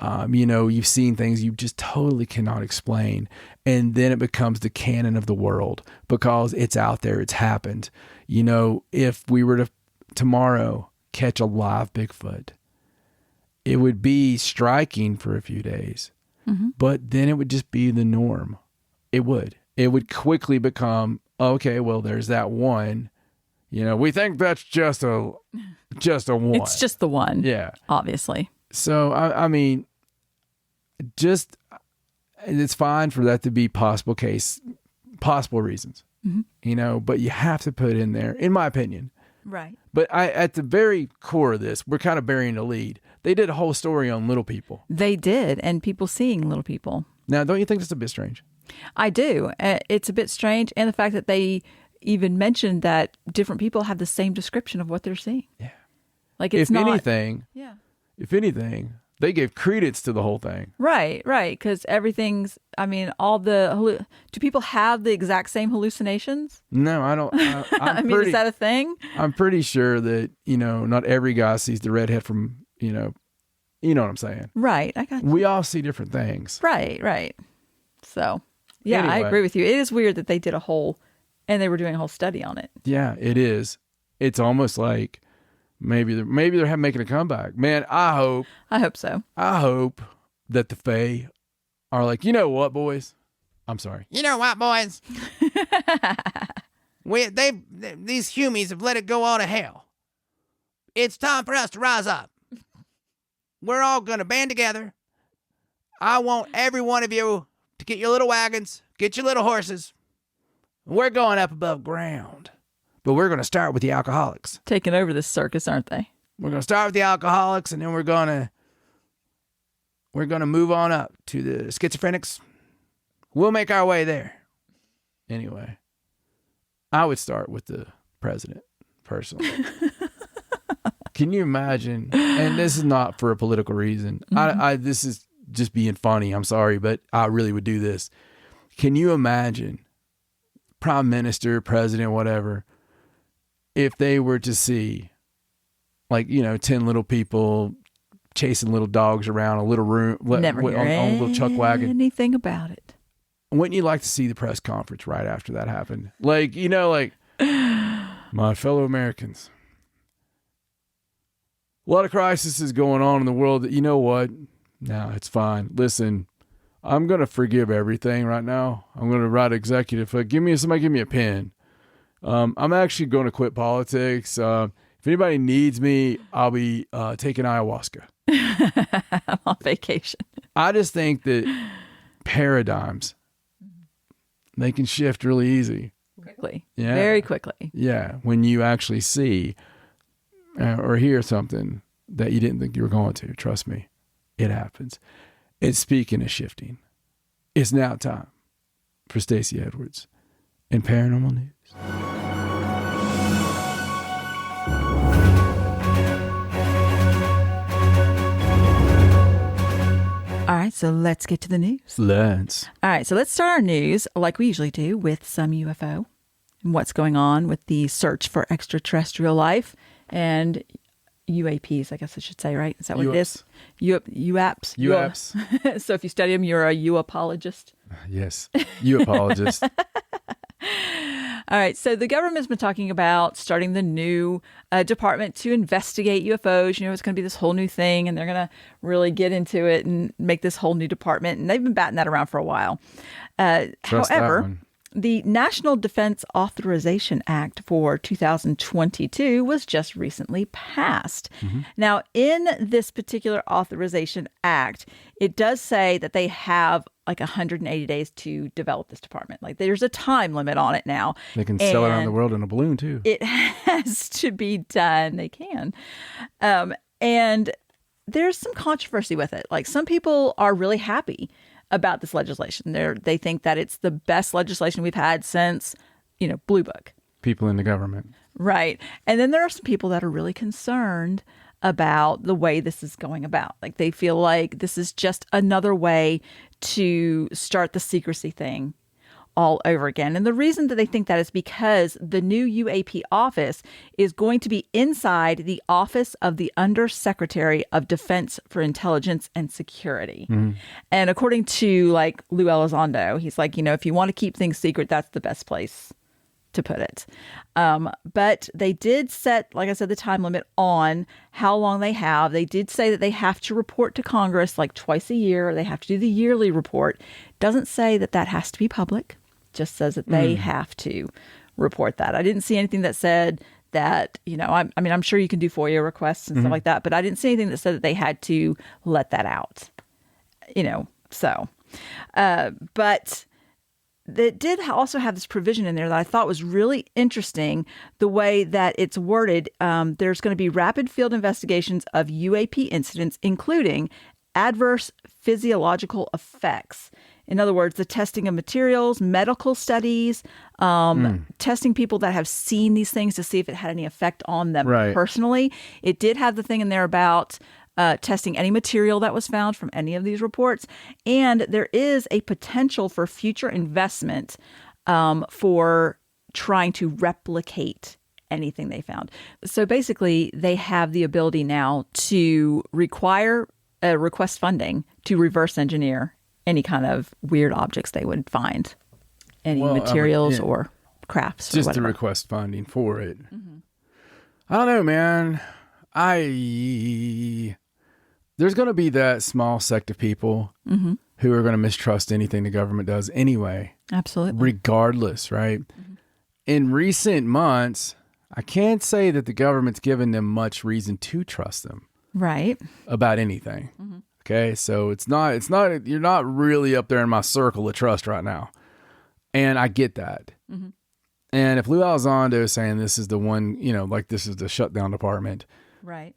You've seen things you just totally cannot explain. And then it becomes the canon of the world because it's out there. It's happened. If we were to tomorrow catch a live Bigfoot, it would be striking for a few days, but then it would just be the norm. It would quickly become, okay, well, there's that one, we think that's just a one. It's just the one. Yeah. Obviously. So, I mean, it's fine for that to be possible reasons, but you have to put in there, in my opinion. Right. But at the very core of this, we're kind of burying the lead. They did a whole story on little people. They did, and people seeing little people. Now, don't you think that's a bit strange? I do. It's a bit strange, and the fact that they even mentioned that different people have the same description of what they're seeing. Yeah. Like it's if not. If anything, they gave credence to the whole thing. Right. Because everything's. I mean, do people have the exact same hallucinations? No, I don't. Is that a thing? I'm pretty sure that not every guy sees the redhead from you know what I'm saying. Right. I got you. We all see different things. Right. So, yeah, anyway. I agree with you. It is weird that they did and they were doing a whole study on it. Yeah, it is. It's almost like maybe they're making a comeback. Man, I hope so. I hope that the Fae are like, you know what, boys? I'm sorry. You know what, boys? These humies have let it go all to hell. It's time for us to rise up. We're all going to band together. I want every one of you to get your little wagons, get your little horses. We're going up above ground. But we're going to start with the alcoholics. Taking over this circus, aren't they? We're going to start with the alcoholics, and then we're going to move on up to the schizophrenics. We'll make our way there. Anyway, I would start with the president, personally. Can you imagine? And this is not for a political reason. This is just being funny. I'm sorry, but I really would do this. Can you imagine prime minister, president, whatever, if they were to see 10 little people chasing little dogs around a little room, never on a little chuck wagon? Anything about it. Wouldn't you like to see the press conference right after that happened? My fellow Americans, a lot of crisis is going on in the world. That, you know what? No, it's fine. Listen, I'm going to forgive everything right now. I'm going to write executive. Somebody give me a pen. I'm actually going to quit politics. If anybody needs me, I'll be taking ayahuasca. I'm on vacation. I just think that paradigms, they can shift really easy. Quickly. Yeah. Very quickly. Yeah. When you actually see or hear something that you didn't think you were going to, trust me, it happens. And speaking of shifting, it's now time for Stacey Edwards in Paranormal News. All right, so let's get to the news. Let's. All right, so let's start our news like we usually do with some UFO and what's going on with the search for extraterrestrial life and UAPs, I guess I should say, right? Is that what it is? UAPs. UAPs. So if you study them, you're a U-apologist. Yes, U-apologist. All right. So the government's been talking about starting the new department to investigate UFOs. It's going to be this whole new thing, and they're going to really get into it and make this whole new department. And they've been batting that around for a while. However, the National Defense Authorization Act for 2022 was just recently passed. Mm-hmm. Now, in this particular authorization act, it does say that they have 180 days to develop this department. There's a time limit on it now. They can sail around the world in a balloon too. It has to be done. They can. And there's some controversy with it. Some people are really happy about this legislation. They think that it's the best legislation we've had since, Blue Book. People in the government. Right. And then there are some people that are really concerned about the way this is going about. Like they feel like this is just another way to start the secrecy thing all over again. And the reason that they think that is because the new UAP office is going to be inside the Office of the Undersecretary of Defense for Intelligence and Security. And according to like Lou Elizondo, he's like, if you want to keep things secret, that's the best place to put it. But they did set, like I said, the time limit on how long they have. They did say that they have to report to Congress like twice a year. They have to do the yearly report. Doesn't say that has to be public. Just says that they have to report that. I didn't see anything that said that, I'm sure you can do FOIA requests and stuff like that, but I didn't see anything that said that they had to let that out, but it did also have this provision in there that I thought was really interesting, the way that it's worded. There's going to be rapid field investigations of UAP incidents, including adverse physiological effects. In other words, the testing of materials, medical studies, testing people that have seen these things to see if it had any effect on them personally. It did have the thing in there about testing any material that was found from any of these reports. And there is a potential for future investment for trying to replicate anything they found. So basically, they have the ability now to request funding to reverse engineer any kind of weird objects they would find, any materials or crafts. Just to request funding for it. I don't know, man. There's going to be that small sect of people who are going to mistrust anything the government does anyway. Absolutely. Regardless, right? In recent months, I can't say that the government's given them much reason to trust them. Right. About anything. Okay, so it's not, you're not really up there in my circle of trust right now. And I get that. And if Lou Elizondo is saying this is the one, like this is the shutdown department. Right.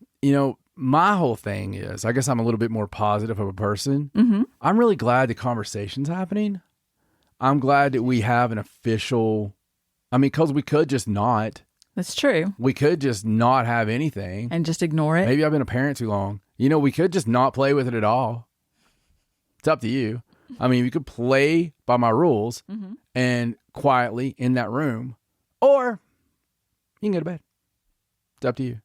My whole thing is, I guess I'm a little bit more positive of a person. I'm really glad the conversation's happening. I'm glad that we have an official, because we could just not. That's true. We could just not have anything. And just ignore it. Maybe I've been a parent too long. We could just not play with it at all. It's up to you. We could play by my rules and quietly in that room, or you can go to bed. It's up to you.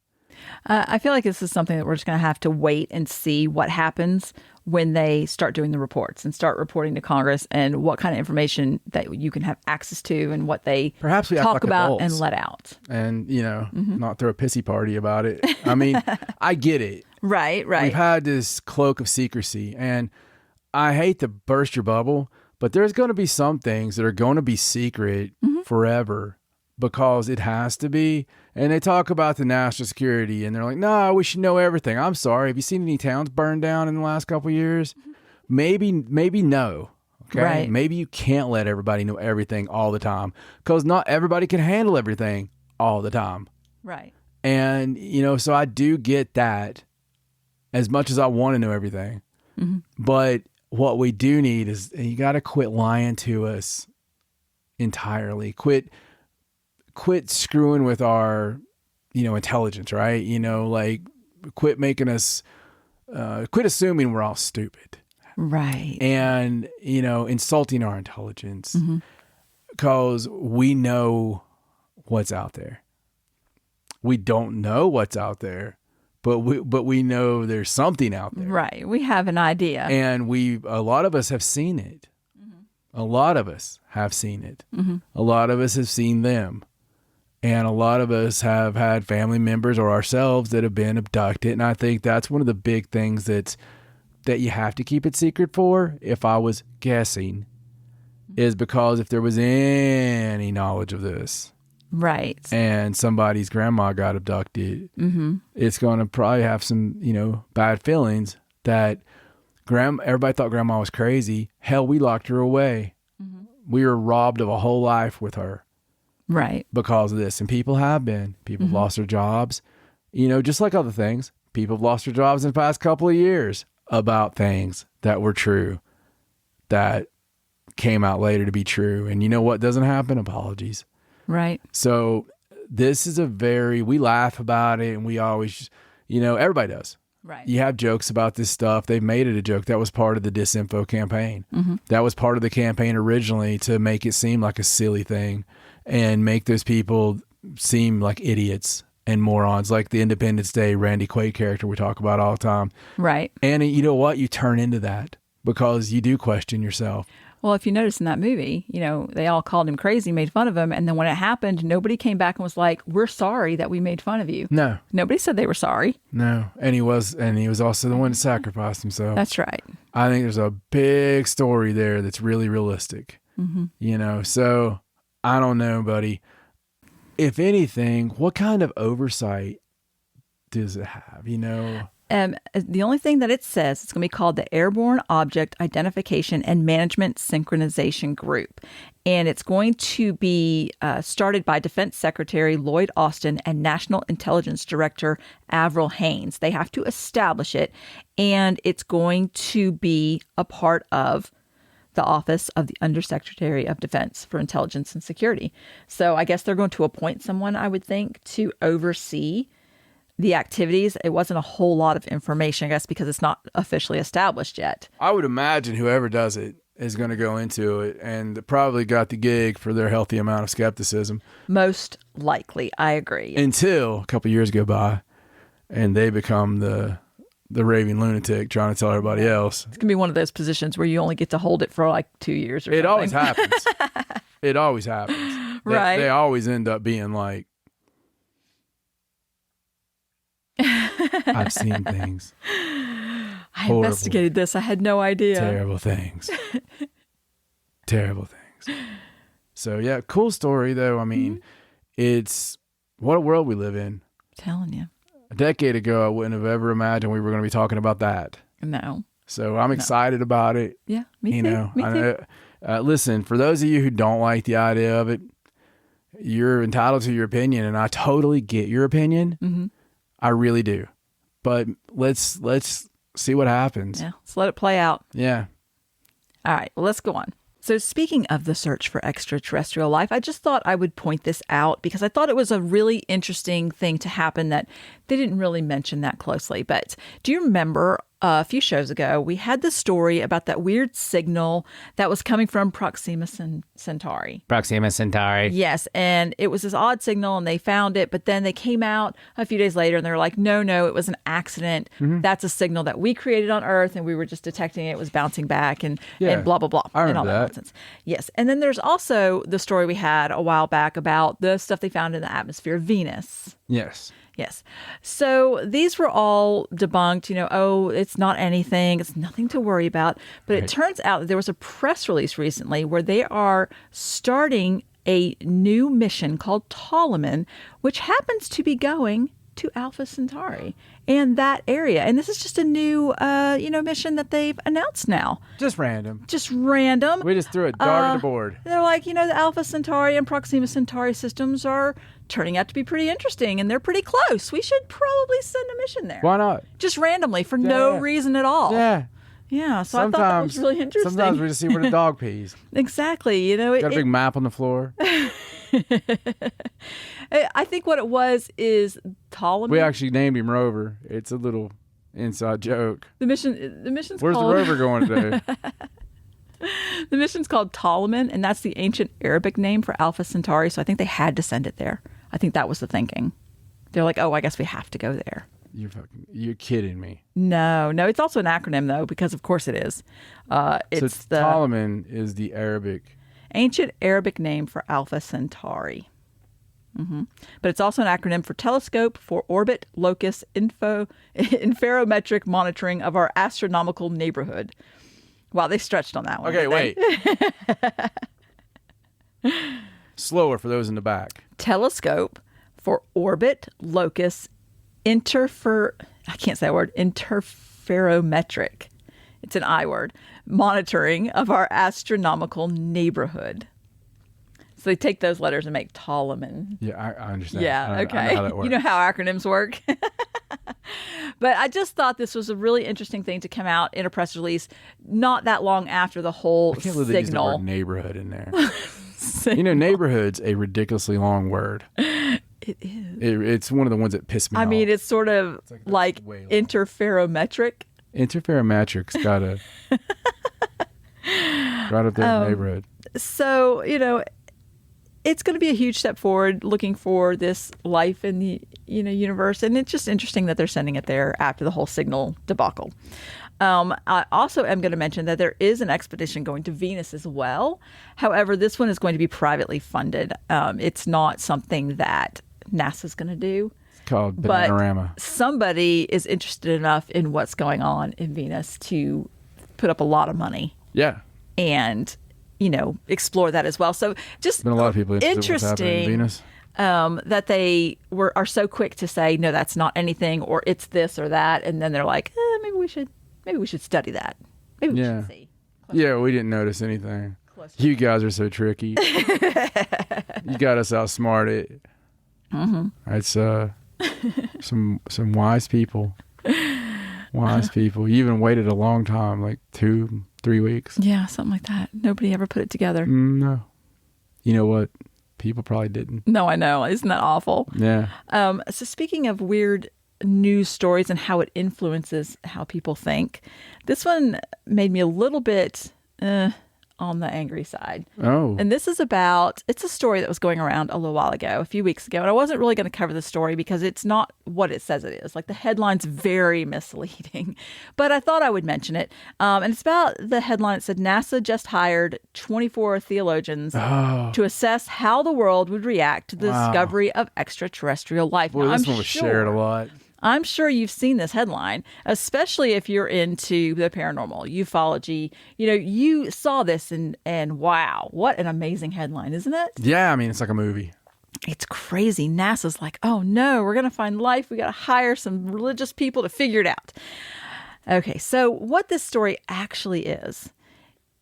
I feel like this is something that we're just going to have to wait and see what happens when they start doing the reports and start reporting to Congress, and what kind of information that you can have access to and what they perhaps we talk about adults and let out. And, not throw a pissy party about it. I get it. Right. We've had this cloak of secrecy, and I hate to burst your bubble, but there's going to be some things that are going to be secret forever because it has to be. And they talk about the national security, and they're like, no, we should know everything. I'm sorry. Have you seen any towns burned down in the last couple of years? Maybe no. Okay. Right. Maybe you can't let everybody know everything all the time, because not everybody can handle everything all the time. Right. And, so I do get that, as much as I want to know everything. But what we do need is, you got to quit lying to us entirely. Quit screwing with our, intelligence, right? Quit making us, quit assuming we're all stupid. Right. And, insulting our intelligence, because we know what's out there. We don't know what's out there, but we know there's something out there. Right. We have an idea. And a lot of us have seen it. A lot of us have seen it. A lot of us have seen them. And a lot of us have had family members or ourselves that have been abducted. And I think that's one of the big things that you have to keep it secret for, if I was guessing, is because if there was any knowledge of this, right, and somebody's grandma got abducted, it's going to probably have some, bad feelings that everybody thought grandma was crazy. Hell, we locked her away. We were robbed of a whole life with her. Right. Because of this. And people have been. People have lost their jobs. Just like other things, people have lost their jobs in the past couple of years about things that were true. that came out later to be true. And you know what doesn't happen? Apologies. Right. So this is we laugh about it, and we always, everybody does. Right. You have jokes about this stuff. They've made it a joke. That was part of the disinfo campaign. Mm-hmm. That was part of the campaign originally, to make it seem like a silly thing and make those people seem like idiots and morons, like the Independence Day Randy Quaid character we talk about all the time. Right. And you know what? You turn into that because you do question yourself. Well, if you notice in that movie, they all called him crazy, made fun of him. And then when it happened, nobody came back and was like, we're sorry that we made fun of you. No. Nobody said they were sorry. No. And he was also the one that sacrificed himself. That's right. I think there's a big story there that's really realistic. Mm-hmm. So I don't know, buddy. If anything, what kind of oversight does it have? The only thing that it says, it's going to be called the Airborne Object Identification and Management Synchronization Group. And it's going to be started by Defense Secretary Lloyd Austin and National Intelligence Director Avril Haines. They have to establish it, and it's going to be a part of the Office of the Undersecretary of Defense for Intelligence and Security. So I guess they're going to appoint someone, I would think, to oversee the activities. It wasn't a whole lot of information, I guess, because it's not officially established yet. I would imagine whoever does it is going to go into it and probably got the gig for their healthy amount of skepticism. Most likely, I agree. Until a couple years go by and they become the raving lunatic trying to tell everybody else. It's going to be one of those positions where you only get to hold it for like 2 years or something. It always happens. It always happens. Right. They always end up being like, I've seen things. I investigated this. I had no idea. Terrible things. Terrible things. So, yeah, cool story, though. I mean, it's what a world we live in. I'm telling you. A decade ago, I wouldn't have ever imagined we were going to be talking about that. No. So I'm excited about it. Yeah, me too. Me too. Listen, for those of you who don't like the idea of it, you're entitled to your opinion, and I totally get your opinion. Mm-hmm. I really do. But let's see what happens. Yeah, let's let it play out. Yeah. All right, well, let's go on. So speaking of the search for extraterrestrial life, I just thought I would point this out because I thought it was a really interesting thing to happen that they didn't really mention that closely. But do you remember a few shows ago, we had the story about that weird signal that was coming from Proxima Centauri. Proxima Centauri. Yes, and it was this odd signal, and they found it, but then they came out a few days later, and they were like, no, it was an accident. Mm-hmm. That's a signal that we created on Earth, and we were just detecting it. It was bouncing back, and blah, blah, blah. I remember and all that nonsense. Yes, and then there's also the story we had a while back about the stuff they found in the atmosphere of Venus. Yes. Yes. So these were all debunked, it's not anything. It's nothing to worry about. But It turns out that there was a press release recently where they are starting a new mission called Ptolemy, which happens to be going to Alpha Centauri and that area. And this is just a new, mission that they've announced now. Just random. We just threw a dart at the board. They're like, the Alpha Centauri and Proxima Centauri systems are turning out to be pretty interesting, and they're pretty close. We should probably send a mission there. Why not? Just randomly for no reason at all. Yeah. Yeah, so I thought that was really interesting. Sometimes we just see where the dog pees. Exactly. Got a big map on the floor. I think what it was is Ptolemy. We actually named him Rover. It's a little inside joke. The mission's Where's called... the rover going today? The mission's called Ptolemy, and that's the ancient Arabic name for Alpha Centauri, so I think they had to send it there. I think that was the thinking. They're like, I guess we have to go there. You're kidding me. No, it's also an acronym though, because of course it is. It's so Ptolemy is the ancient Arabic name for Alpha Centauri. Mm-hmm. But it's also an acronym for Telescope for Orbit Locus Interferometric Monitoring of Our Astronomical Neighborhood. Wow, they stretched on that one. Okay, wait. Slower for those in the back. Telescope for Orbit Locus Interferometric. It's an I word. Monitoring of our astronomical neighborhood. So they take those letters and make Ptolemy. Yeah, I understand. Yeah, okay. I know how that works. You know how acronyms work. But I just thought this was a really interesting thing to come out in a press release not that long after the whole I can't believe they used the signal. word neighborhood in there. You know, neighborhood's a ridiculously long word. It is. It's one of the ones that piss me off. I mean, it's sort of like way long. interferometric. Interferometric's got a right up there in the neighborhood. So, you know, it's going to be a huge step forward looking for this life in the universe. And it's just interesting that they're sending it there after the whole signal debacle. I also am going to mention that there is an expedition going to Venus as well. However, this one is going to be privately funded. It's not something that NASA's going to do. It's called But Bananarama. somebody is interested enough in what's going on in Venus to put up a lot of money Yeah. and, explore that as well. So just Been a lot of people interested in what's happening in Venus. that they are so quick to say, no, that's not anything, or it's this or that. And then they're like, maybe we should study that. Maybe we should see. Yeah, we didn't notice anything. You guys are so tricky. You got us outsmarted. Mm-hmm. It's some wise people. Wise people. You even waited a long time, like 2-3 weeks. Yeah, something like that. Nobody ever put it together. No. You know what? People probably didn't. No, I know. Isn't that awful? Yeah. So speaking of weird news stories and how it influences how people think, this one made me a little bit on the angry side. Oh. And this is it's a story that was going around a little while ago, a few weeks ago. And I wasn't really going to cover the story because it's not what it says it is. Like, the headline's very misleading, but I thought I would mention it. And it's about the headline. It said, NASA just hired 24 theologians to assess how the world would react to the discovery of extraterrestrial life. Well, now, this one was shared a lot. I'm sure you've seen this headline, especially if you're into the paranormal, ufology. You saw this and wow, what an amazing headline, isn't it? Yeah, I mean, it's like a movie. It's crazy. NASA's like, oh no, we're going to find life. We got to hire some religious people to figure it out. Okay, so what this story actually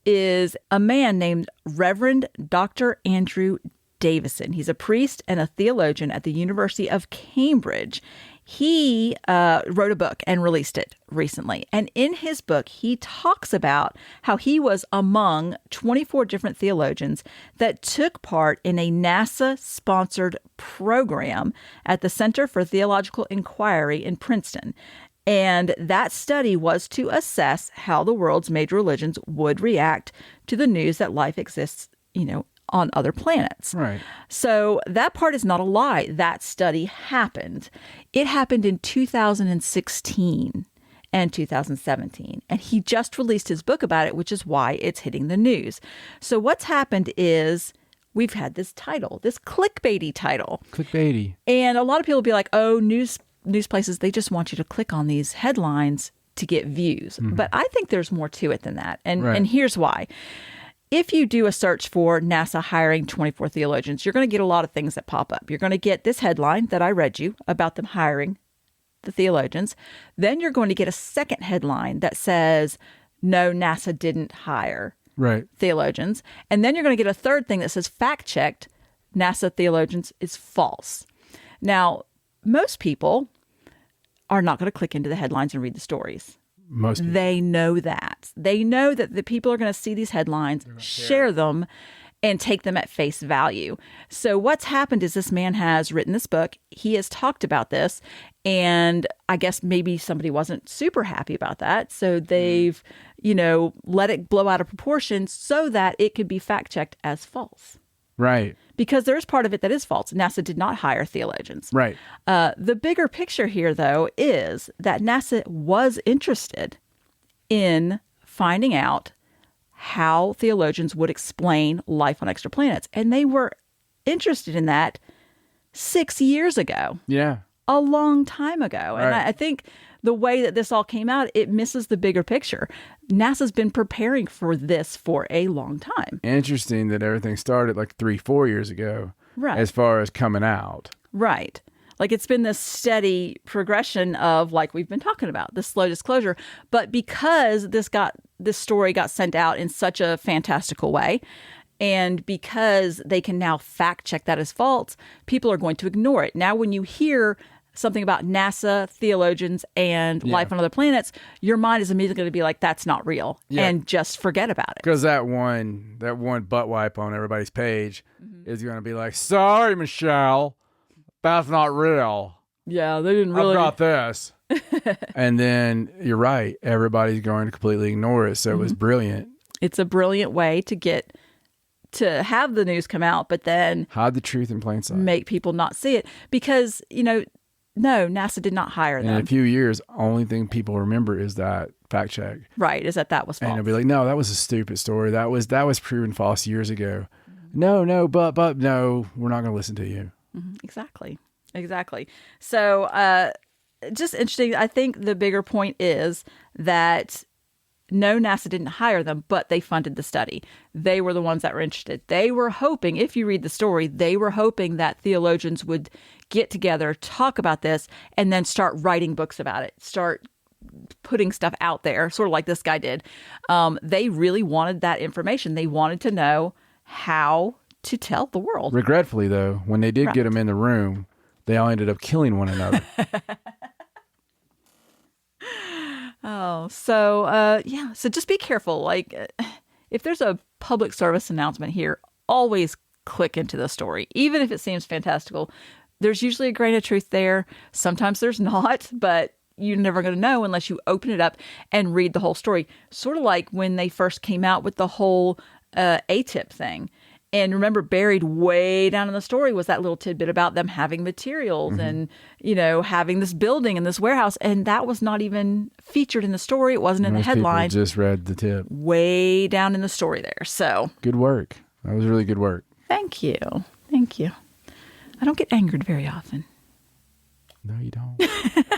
is a man named Reverend Dr. Andrew Davison. He's a priest and a theologian at the University of Cambridge. He wrote a book and released it recently. And in his book, he talks about how he was among 24 different theologians that took part in a NASA-sponsored program at the Center for Theological Inquiry in Princeton. And that study was to assess how the world's major religions would react to the news that life exists, on other planets. Right. So that part is not a lie. That study happened. It happened in 2016 and 2017. And he just released his book about it, which is why it's hitting the news. So what's happened is we've had this title, this clickbaity title. Clickbaity. And a lot of people will be like, oh, news places, they just want you to click on these headlines to get views. Mm-hmm. But I think there's more to it than that. And here's why. If you do a search for NASA hiring 24 theologians, you're going to get a lot of things that pop up. You're going to get this headline that I read you about them hiring the theologians. Then you're going to get a second headline that says, no, NASA didn't hire theologians. And then you're going to get a third thing that says, fact-checked, NASA theologians is false. Now, most people are not going to click into the headlines and read the stories. Most people. They know that. They know that the people are going to see these headlines, share them, and take them at face value. So what's happened is this man has written this book. He has talked about this, and I guess maybe somebody wasn't super happy about that. So they've, let it blow out of proportion so that it could be fact-checked as false. Right. Because there's part of it that is false. NASA did not hire theologians. Right. The bigger picture here, though, is that NASA was interested in finding out how theologians would explain life on exoplanets. And they were interested in that 6 years ago. Yeah. A long time ago. And I think the way that this all came out, it misses the bigger picture. NASA's been preparing for this for a long time. Interesting that everything started like 3-4 years ago. Right. As far as coming out. Right. Like, it's been this steady progression of, like we've been talking about, this slow disclosure. But because this story got sent out in such a fantastical way, And because they can now fact check that as false, people are going to ignore it. Now, when you hear something about NASA, theologians, and life on other planets, your mind is immediately going to be like, that's not real, and just forget about it. Because that one butt wipe on everybody's page is going to be like, sorry, Michelle, that's not real. Yeah, they didn't really. I've got this. And then you're right. Everybody's going to completely ignore it. So it was brilliant. It's a brilliant way to have the news come out, but then hide the truth in plain sight. Make people not see it. Because, no, NASA did not hire them. In a few years, only thing people remember is that fact check. Right, is that was false. And they'll be like, no, that was a stupid story. That was proven false years ago. No, but no, we're not going to listen to you. Exactly. So, just interesting. I think the bigger point is that no, NASA didn't hire them, but they funded the study. They were the ones that were interested. They were hoping, if you read the story, they were hoping that theologians would get together, talk about this, and then start writing books about it, start putting stuff out there, sort of like this guy did. They really wanted that information. They wanted to know how to tell the world. Regretfully, though, when they did get them in the room, they all ended up killing one another. So just be careful. Like, if there's a public service announcement here, always click into the story. Even if it seems fantastical, there's usually a grain of truth there. Sometimes there's not, but you're never going to know unless you open it up and read the whole story. Sort of like when they first came out with the whole ATIP thing. And remember, buried way down in the story was that little tidbit about them having materials and, having this building and this warehouse. And that was not even featured in the story. It wasn't in the headline. People just read the tip. Way down in the story there. So good work. That was really good work. Thank you. I don't get angered very often. No, you don't.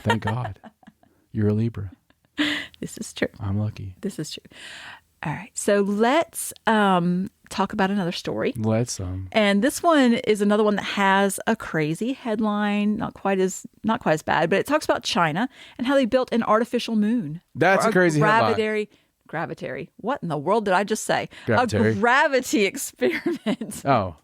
Thank God. You're a Libra. This is true. I'm lucky. This is true. All right. So let's talk about another story. And this one is another one that has a crazy headline, not quite as bad, but it talks about China and how they built an artificial moon. That's a crazy headline. Gravitary. What in the world did I just say? Gravitary. A gravity experiment. Oh.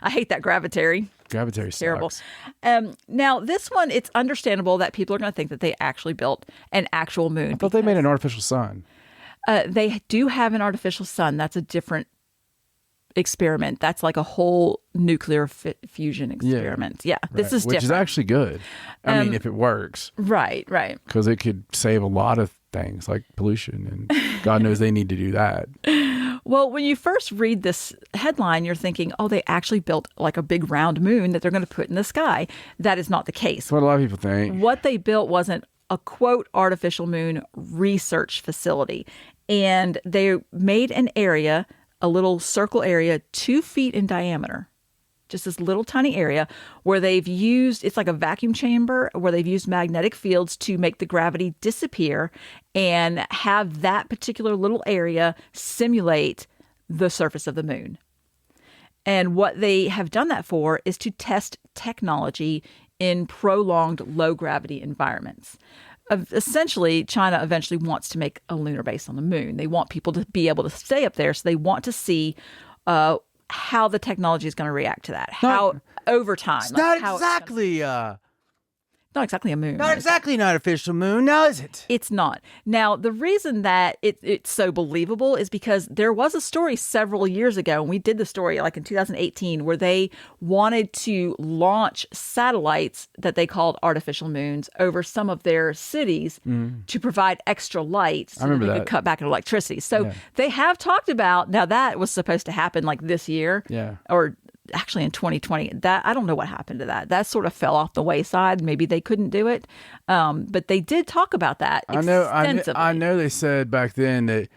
I hate that gravitary. Gravitary terrible. sucks. Now, this one, it's understandable that people are going to think that they actually built an actual moon. I thought they made an artificial sun. They do have an artificial sun. That's a different experiment. That's like a whole nuclear fusion experiment. Yeah, right. This is different. Which is actually good. I mean, if it works. Right. Because it could save a lot of things like pollution, and God knows they need to do that. Well, when you first read this headline, you're thinking, oh, they actually built like a big round moon that they're going to put in the sky. That is not the case. That's what a lot of people think. What they built wasn't a quote artificial moon research facility. And they made an area, a little circle area, 2 feet in diameter, just this little tiny area where they've used, it's like a vacuum chamber where they've used magnetic fields to make the gravity disappear and have that particular little area simulate the surface of the moon. And what they have done that for is to test technology in prolonged low gravity environments. Essentially, China eventually wants to make a lunar base on the moon. They want people to be able to stay up there. So they want to see how the technology is going to react to that. How over time. It's not exactly not exactly a moon. Not exactly an artificial moon, now is it? It's not. Now, the reason that it's so believable is because there was a story several years ago, and we did the story like in 2018, where they wanted to launch satellites that they called artificial moons over some of their cities to provide extra light so that they could cut back on electricity. So they have talked about, now that was supposed to happen like this year. Yeah. Or actually in 2020, that I don't know what happened to that. That sort of fell off the wayside. Maybe they couldn't do it. But they did talk about that extensively. I know they said back then that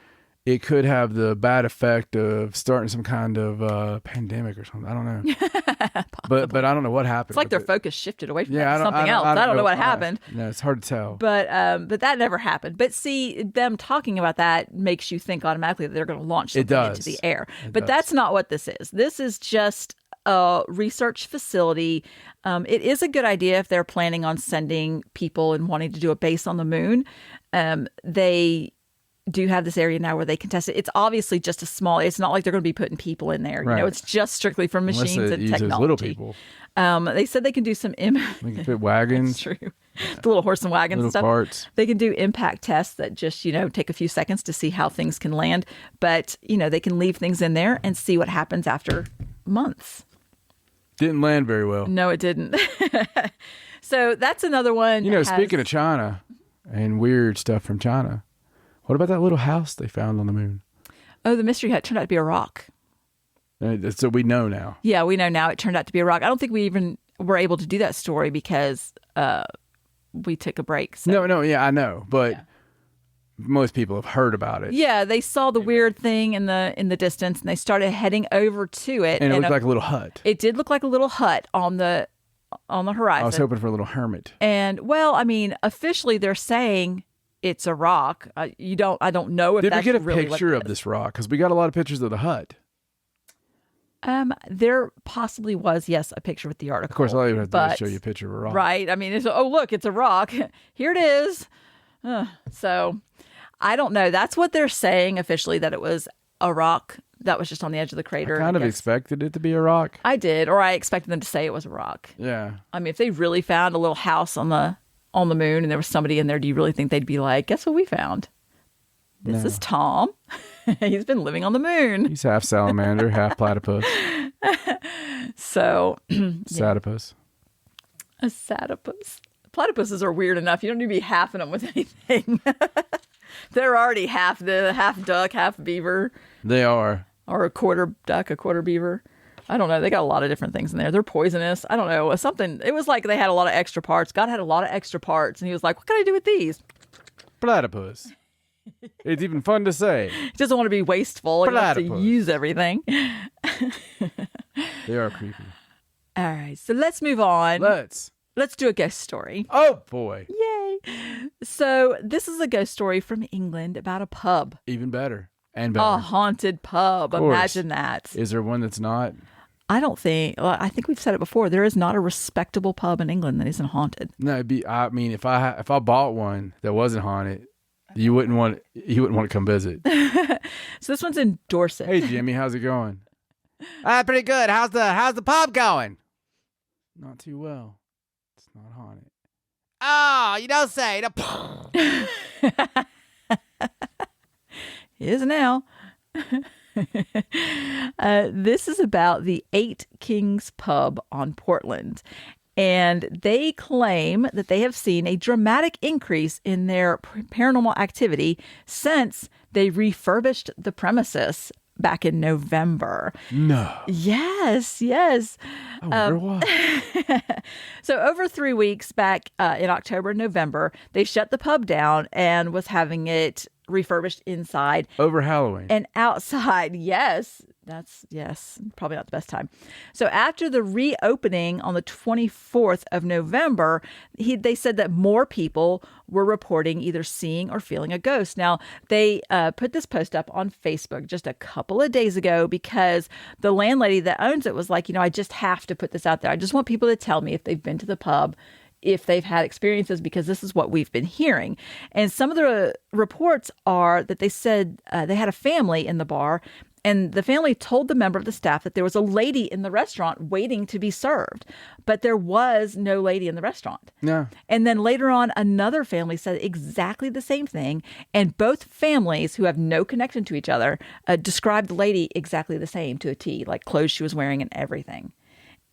it could have the bad effect of starting some kind of pandemic or something. I don't know. but I don't know what happened. It's like their focus shifted away from something else. I don't know what happened. No, it's hard to tell. But that never happened. But see, them talking about that makes you think automatically that they're going to launch something into the air. But that's not what this is. This is just a research facility. It is a good idea if they're planning on sending people and wanting to do a base on the moon. They do have this area now where they can test it. It's obviously just a small. It's not like they're going to be putting people in there. Right. You know, it's just strictly for machines Unless it and uses technology. little people. They said they can do some. They can fit wagons. That's true. The little horse and wagons Little and stuff. parts. They can do impact tests that just, take a few seconds to see how things can land. But, they can leave things in there and see what happens after months. Didn't land very well. No, it didn't. So that's another one. Speaking of China and weird stuff from China, what about that little house they found on the moon? Oh, the mystery hut turned out to be a rock. So we know now. Yeah, we know now it turned out to be a rock. I don't think we even were able to do that story because we took a break. So. No, yeah, I know. But most people have heard about it. Yeah, they saw the weird thing in the distance and they started heading over to it. And it looked like a little hut. It did look like a little hut on the horizon. I was hoping for a little hermit. And officially they're saying it's a rock. I don't know if Did that's we get a really picture of this rock? Because we got a lot of pictures of the hut. There possibly was, yes, a picture with the article. Of course, all you have to do is show you a picture of a rock. Right. I mean, look, it's a rock. Here it is. So I don't know. That's what they're saying officially, that it was a rock that was just on the edge of the crater. I kind of expected it to be a rock. I did, or I expected them to say it was a rock. Yeah. I mean, if they really found a little house on the moon and there was somebody in there, do you really think they'd be like, guess what we found? This is Tom. He's been living on the moon. He's half salamander, half platypus. So, Satipus. A satipus. Platypuses are weird enough. You don't need to be halving them with anything. They're already half duck, half beaver. They are. Or a quarter duck, a quarter beaver. I don't know. They got a lot of different things in there. They're poisonous. I don't know. It was like they had a lot of extra parts. God had a lot of extra parts. And he was like, what can I do with these? Platypus. It's even fun to say. He doesn't want to be wasteful. He wants to use everything. They are creepy. All right. So let's move on. Let's do a ghost story. Oh, boy. Yay. So this is a ghost story from England about a pub. Even better. And better. A haunted pub. Imagine that. Is there one that's not? I think we've said it before. There is not a respectable pub in England that isn't haunted. No, if I bought one that wasn't haunted, you wouldn't want to come visit. So this one's in Dorset. Hey, Jimmy, how's it going? Pretty good. How's the pub going? Not too well. It's not haunted. Oh, you don't say. It is now. This is about the 8 Kings pub on Portland. And they claim that they have seen a dramatic increase in their paranormal activity since they refurbished the premises back in November. No. Yes. I wonder why. So over 3 weeks back in October and November, they shut the pub down and was having it refurbished inside. Over Halloween. And outside. Yes. Yes, probably not the best time. So after the reopening on the 24th of November, they said that more people were reporting either seeing or feeling a ghost. Now, they put this post up on Facebook just a couple of days ago because the landlady that owns it was like, I just have to put this out there. I just want people to tell me if they've been to the pub, if they've had experiences, because this is what we've been hearing. And some of the reports are that they said they had a family in the bar, and the family told the member of the staff that there was a lady in the restaurant waiting to be served, but there was no lady in the restaurant. No. And then later on, another family said exactly the same thing. And both families, who have no connection to each other, described the lady exactly the same to a T, like clothes she was wearing and everything.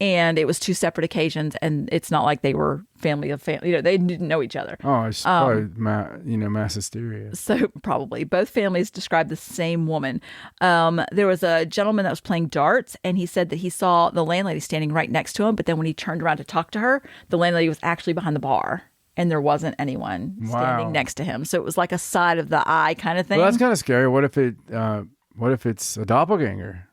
And it was 2 separate occasions, and it's not like they were family of family. They didn't know each other. Oh, it's probably mass hysteria. So probably both families described the same woman. There was a gentleman that was playing darts, and he said that he saw the landlady standing right next to him. But then when he turned around to talk to her, the landlady was actually behind the bar, and there wasn't anyone standing next to him. So it was like a side of the eye kind of thing. Well, that's kind of scary. What if it's a doppelganger?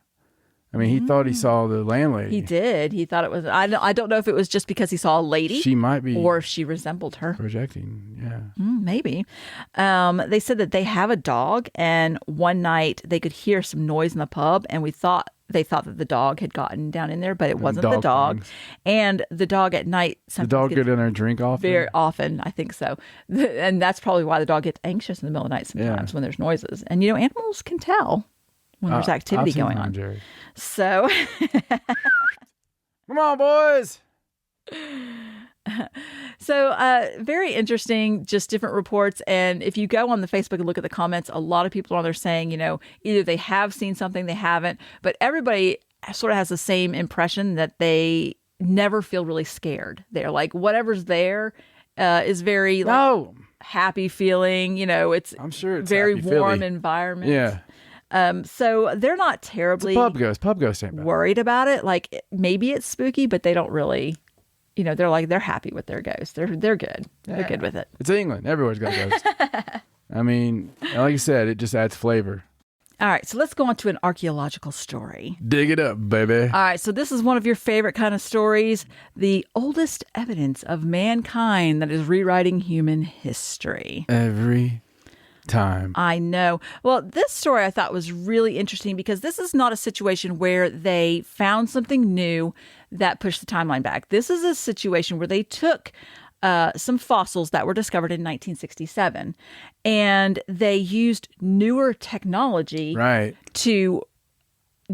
I mean, he thought he saw the landlady. He did. He thought it was. I don't know if it was just because he saw a lady. She might be. Or if she resembled her. Projecting, yeah. Maybe. They said that they have a dog, and one night they could hear some noise in the pub, and we thought they thought that the dog had gotten down in there, but it wasn't the dog. Things. And the dog at night sometimes The dog gets get in there and drink often? very often, I think so. And that's probably why the dog gets anxious in the middle of the night sometimes when there's noises. And, animals can tell when there's activity going on. Jerry. So, Come on, boys. so very interesting, just different reports. And if you go on the Facebook and look at the comments, a lot of people are on there saying, either they have seen something, they haven't, but everybody sort of has the same impression that they never feel really scared. They're like, whatever's there is very happy feeling. I'm sure it's very happy warm Philly. environment. Yeah. So they're not terribly Pub ghost ain't bad. worried about it. Like maybe it's spooky, but they don't really, they're happy with their ghosts. They're good. They're good with it. It's England. Everywhere's got ghosts. I mean, like you said, it just adds flavor. All right, so let's go on to an archaeological story. Dig it up, baby. All right, so this is one of your favorite kind of stories, the oldest evidence of mankind that is rewriting human history. Every time. I know. Well, this story I thought was really interesting because this is not a situation where they found something new that pushed the timeline back. This is a situation where they took some fossils that were discovered in 1967, and they used newer technology to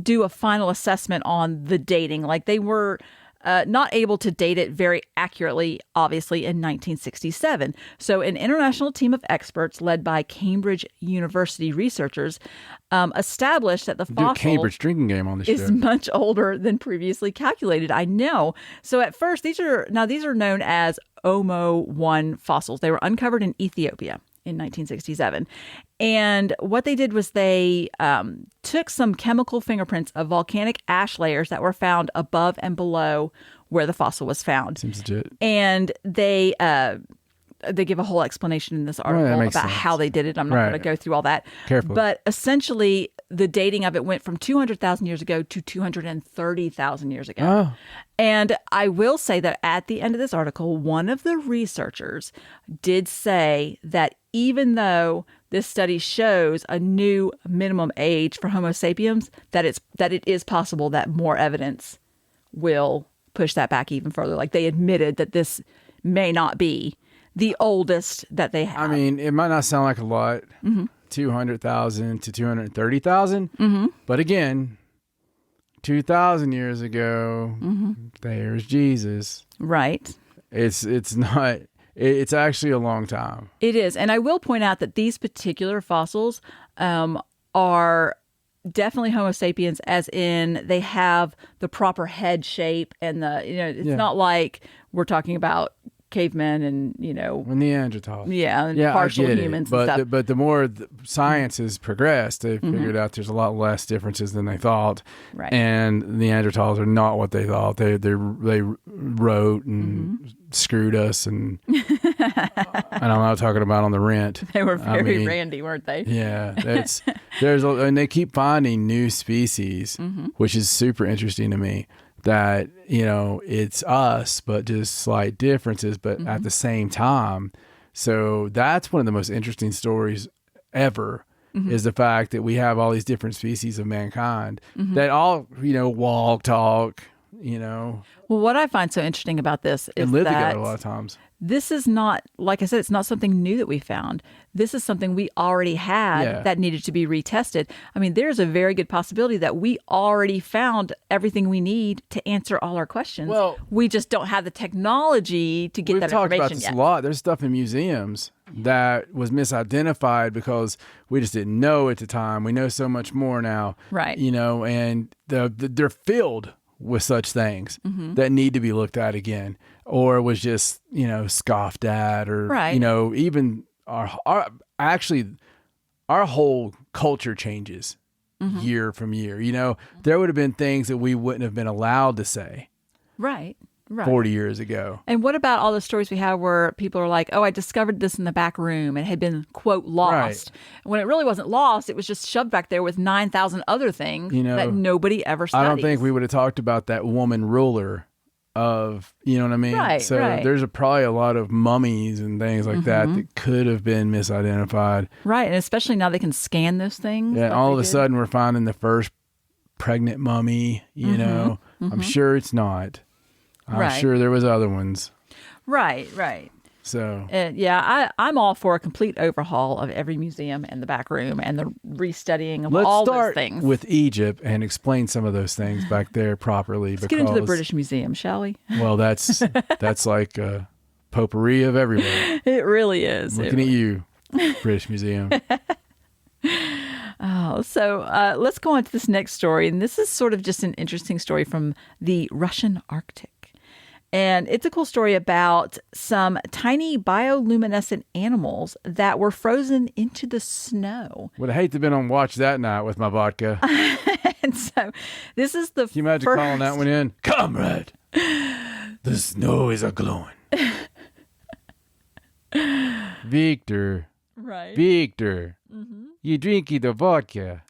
do a final assessment on the dating. Like they were not able to date it very accurately, obviously, in 1967. So an international team of experts led by Cambridge University researchers established that the fossil Cambridge drinking game on this is show. much older than previously calculated. I know. So at first, these are known as Omo 1 fossils. They were uncovered in Ethiopia in 1967. And what they did was they took some chemical fingerprints of volcanic ash layers that were found above and below where the fossil was found. Seems legit. And they give a whole explanation in this article about sense. how they did it. I'm not going to go through all that. Careful. But essentially, the dating of it went from 200,000 years ago to 230,000 years ago. Oh. And I will say that at the end of this article, one of the researchers did say that even though this study shows a new minimum age for Homo sapiens, that it is possible that more evidence will push that back even further. Like they admitted that this may not be the oldest that they have. I mean, it might not sound like a lot, 200,000 to 230,000, but again, 2,000 years ago, there's Jesus. Right. It's not. It's actually a long time. It is, and I will point out that these particular fossils are definitely Homo sapiens, as in they have the proper head shape and it's not like we're talking about cavemen and Neanderthals. and partial humans and stuff. But the more science has progressed, they've figured out there's a lot less differences than they thought. Right. And Neanderthals are not what they thought. They wrote and screwed us, and I'm not talking about on the rent. They were very randy, weren't they? Yeah, and they keep finding new species, which is super interesting to me. That it's us, but just slight differences, but at the same time. So that's one of the most interesting stories ever. Is the fact that we have all these different species of mankind that all walk, talk. Well, what I find so interesting about this is and live that together a lot of times. This is not, like I said, it's not something new that we found. This is something we already had that needed to be retested. I mean, there's a very good possibility that we already found everything we need to answer all our questions. Well, we just don't have the technology to get that information yet. We've talked about this a lot. There's stuff in museums that was misidentified because we just didn't know at the time. We know so much more now. Right. And they're filled with such things that need to be looked at again, or was just scoffed at, or even our whole culture changes year from year. There would have been things that we wouldn't have been allowed to say 40 years ago. And what about all the stories we have where people are like, oh, I discovered this in the back room and had been, quote, lost. When it really wasn't lost, it was just shoved back there with 9,000 other things that nobody ever studies. I don't think we would have talked about that woman ruler of, you know what I mean? There's probably a lot of mummies and things like that could have been misidentified. Right, and especially now they can scan those things. Yeah, all of a sudden we're finding the first pregnant mummy, you know. I'm sure it's not. I'm Right. sure there was other ones. Right. So Yeah, I'm all for a complete overhaul of every museum and the back room and the restudying of let's all those start things. with Egypt and explain some of those things back there properly. Let's get into the British Museum, shall we? Well, that's like potpourri of everywhere. It really is. Looking at you, British Museum. So let's go on to this next story. And this is sort of just an interesting story from the Russian Arctic. And it's a cool story about some tiny bioluminescent animals that were frozen into the snow. Would have hate to have been on watch that night with my vodka. And so this is the Can you imagine calling that one in? Comrade, the snow is a-glowing. Victor, Right. Victor, you drinky the vodka.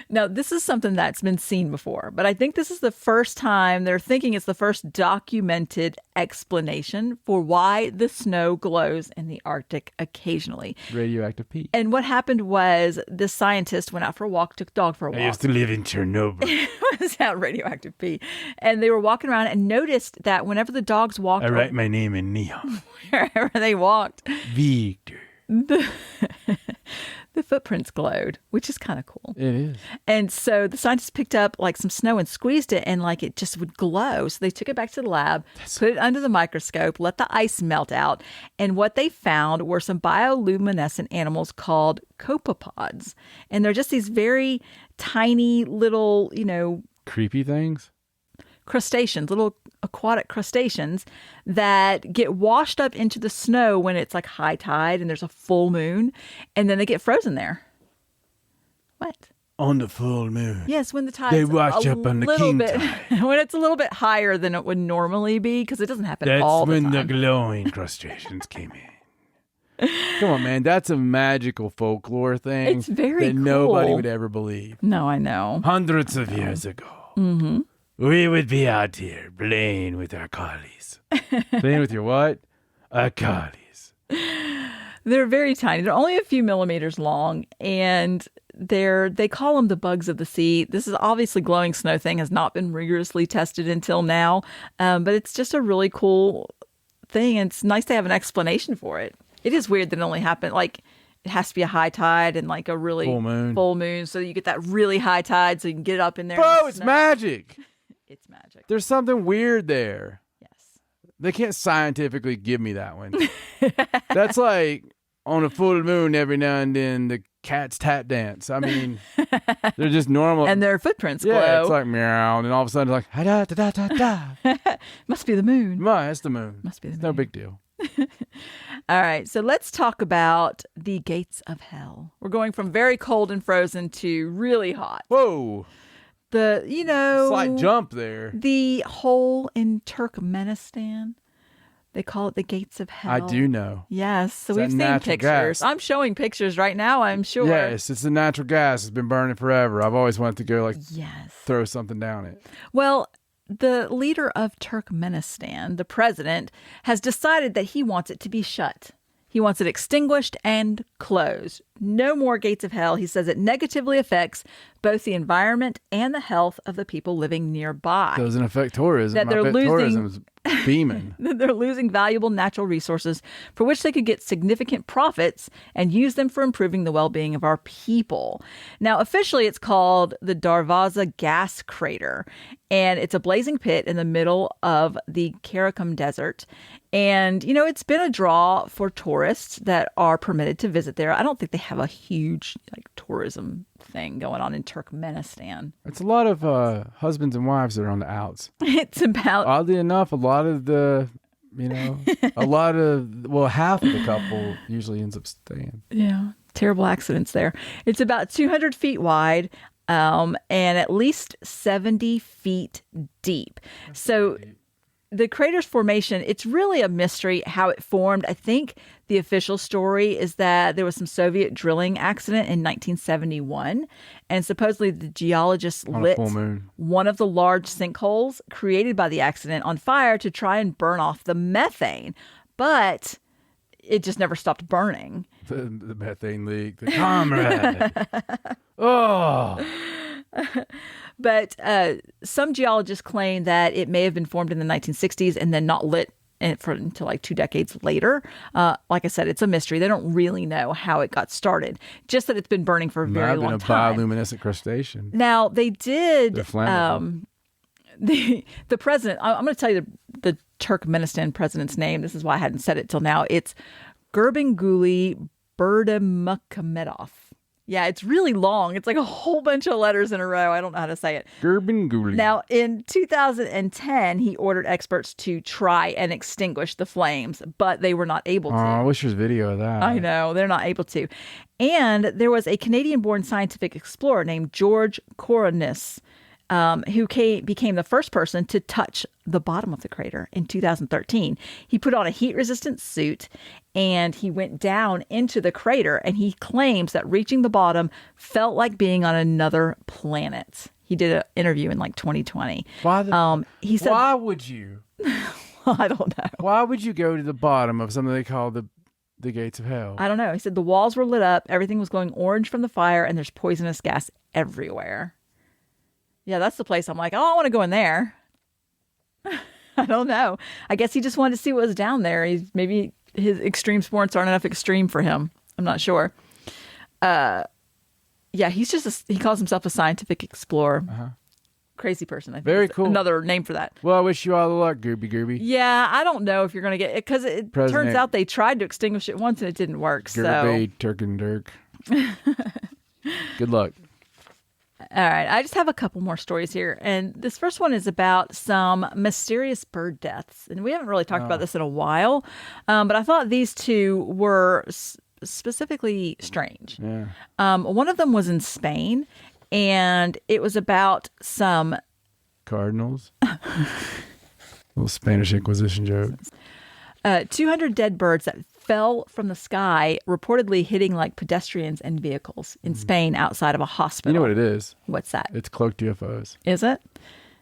Now, this is something that's been seen before, but I think this is the first time they're thinking it's the first documented explanation for why the snow glows in the Arctic occasionally. Radioactive Pete. And what happened was this scientist went out for a walk, took the dog for a walk. I used to live in Chernobyl. It was out radioactive pee. And they were walking around and noticed that whenever the dogs walked, I write my name in neon. wherever they walked, Victor. the footprints glowed, which is kind of cool. It is. And so the scientists picked up like some snow and squeezed it, and like it just would glow. So they took it back to the lab, put it under the microscope, let the ice melt out. And what they found were some bioluminescent animals called copepods. And they're just these very tiny little, Creepy things? crustaceans, little aquatic crustaceans that get washed up into the snow when it's like high tide and there's a full moon, and then they get frozen there. What? On the full moon. Yes, when the tide They wash up on the king bit, tide. when it's a little bit higher than it would normally be, because it doesn't happen That's all the when time. the glowing crustaceans came in. Come on, man. That's a magical folklore thing. It's very that nobody cool. would ever believe. No, I know. Hundreds of years ago, we would be out here playing with our collies. Playing with your what? Our collies. They're very tiny. They're only a few millimeters long, and they call them the bugs of the sea. This is obviously glowing snow thing has not been rigorously tested until now, but it's just a really cool thing. And it's nice to have an explanation for it. It is weird that it only happened like it has to be a high tide and like a really full moon, so you get that really high tide, so you can get up in there. Bro, it's magic. It's magic. There's something weird there. Yes. They can't scientifically give me that one. That's like on a full moon every now and then the cats tap dance. I mean, they're just normal. And their footprints glow. Yeah, it's like meow, and all of a sudden it's like da da da da da. Must be the moon. That's the moon. Must be the It's moon. no big deal. All right, so let's talk about the gates of hell. We're going from very cold and frozen to really hot. Whoa. Slight jump there. The hole in Turkmenistan. They call it the gates of hell. I do know. Yes, so It's we've that seen natural pictures. gas. I'm showing pictures right now, I'm sure. Yes, it's the natural gas. It's been burning forever. I've always wanted to go Yes. throw something down it. Well, the leader of Turkmenistan, the president, has decided that he wants it to be shut. He wants it extinguished and closed. No more gates of hell. He says it negatively affects both the environment and the health of the people living nearby. Doesn't affect tourism. That they're I bet losing- tourism's beaming. They're losing valuable natural resources for which they could get significant profits and use them for improving the well-being of our people. Now, officially, it's called the Darvaza Gas Crater, and it's a blazing pit in the middle of the Karakum Desert. And, it's been a draw for tourists that are permitted to visit there. I don't think they have a huge tourism thing going on in Turkmenistan. It's a lot of husbands and wives that are on the outs. It's about Oddly enough, a lot of the, half of the couple usually ends up staying. Yeah, terrible accidents there. It's about 200 feet wide and at least 70 feet deep. So the crater's formation, it's really a mystery how it formed. I think the official story is that there was some Soviet drilling accident in 1971, and supposedly the geologists lit full moon. one of the large sinkholes created by the accident on fire to try and burn off the methane. But it just never stopped burning. The methane leak. The comrade. Oh. But some geologists claim that it may have been formed in the 1960s and then not lit until like 2 decades later. Like I said, it's a mystery. They don't really know how it got started. Just that it's been burning for a very long time. Been a bioluminescent crustacean. Now they did. They're flammable. The president. I'm going to tell you the Turkmenistan president's name. This is why I hadn't said it till now. It's Gurbanguly Berdimuhamedov. Yeah, it's really long. It's like a whole bunch of letters in a row. I don't know how to say it. Gurbanguly. Now, in 2010, he ordered experts to try and extinguish the flames, but they were not able to. Oh, I wish there was video of that. I know, they're not able to. And there was a Canadian-born scientific explorer named George Coronis, who became the first person to touch the bottom of the crater in 2013. He put on a heat-resistant suit, and he went down into the crater, and he claims that reaching the bottom felt like being on another planet. He did an interview in like 2020. He said, why would you? I don't know. Why would you go to the bottom of something they call the gates of hell? I don't know. He said the walls were lit up, everything was glowing orange from the fire, and there's poisonous gas everywhere. Yeah, that's the place I'm like, oh, I want to go in there. I don't know. I guess he just wanted to see what was down there. Maybe his extreme sports aren't enough extreme for him. I'm not sure. Yeah, he calls himself a scientific explorer. Uh-huh. Crazy person, I think. Very cool. Another name for that. Well, I wish you all the luck, Gooby. Yeah, I don't know if you're going to get it, because it turns out they tried to extinguish it once and it didn't work. Gooby, Turk and Dirk. Good luck. All right, I just have a couple more stories here. And this first one is about some mysterious bird deaths. And we haven't really talked about this in a while, but I thought these two were specifically strange. Yeah. One of them was in Spain, and it was about some cardinals. Little Spanish Inquisition joke. 200 dead birds that fell from the sky, reportedly hitting like pedestrians and vehicles in Spain outside of a hospital. You know what it is? What's that? It's cloaked UFOs. Is it?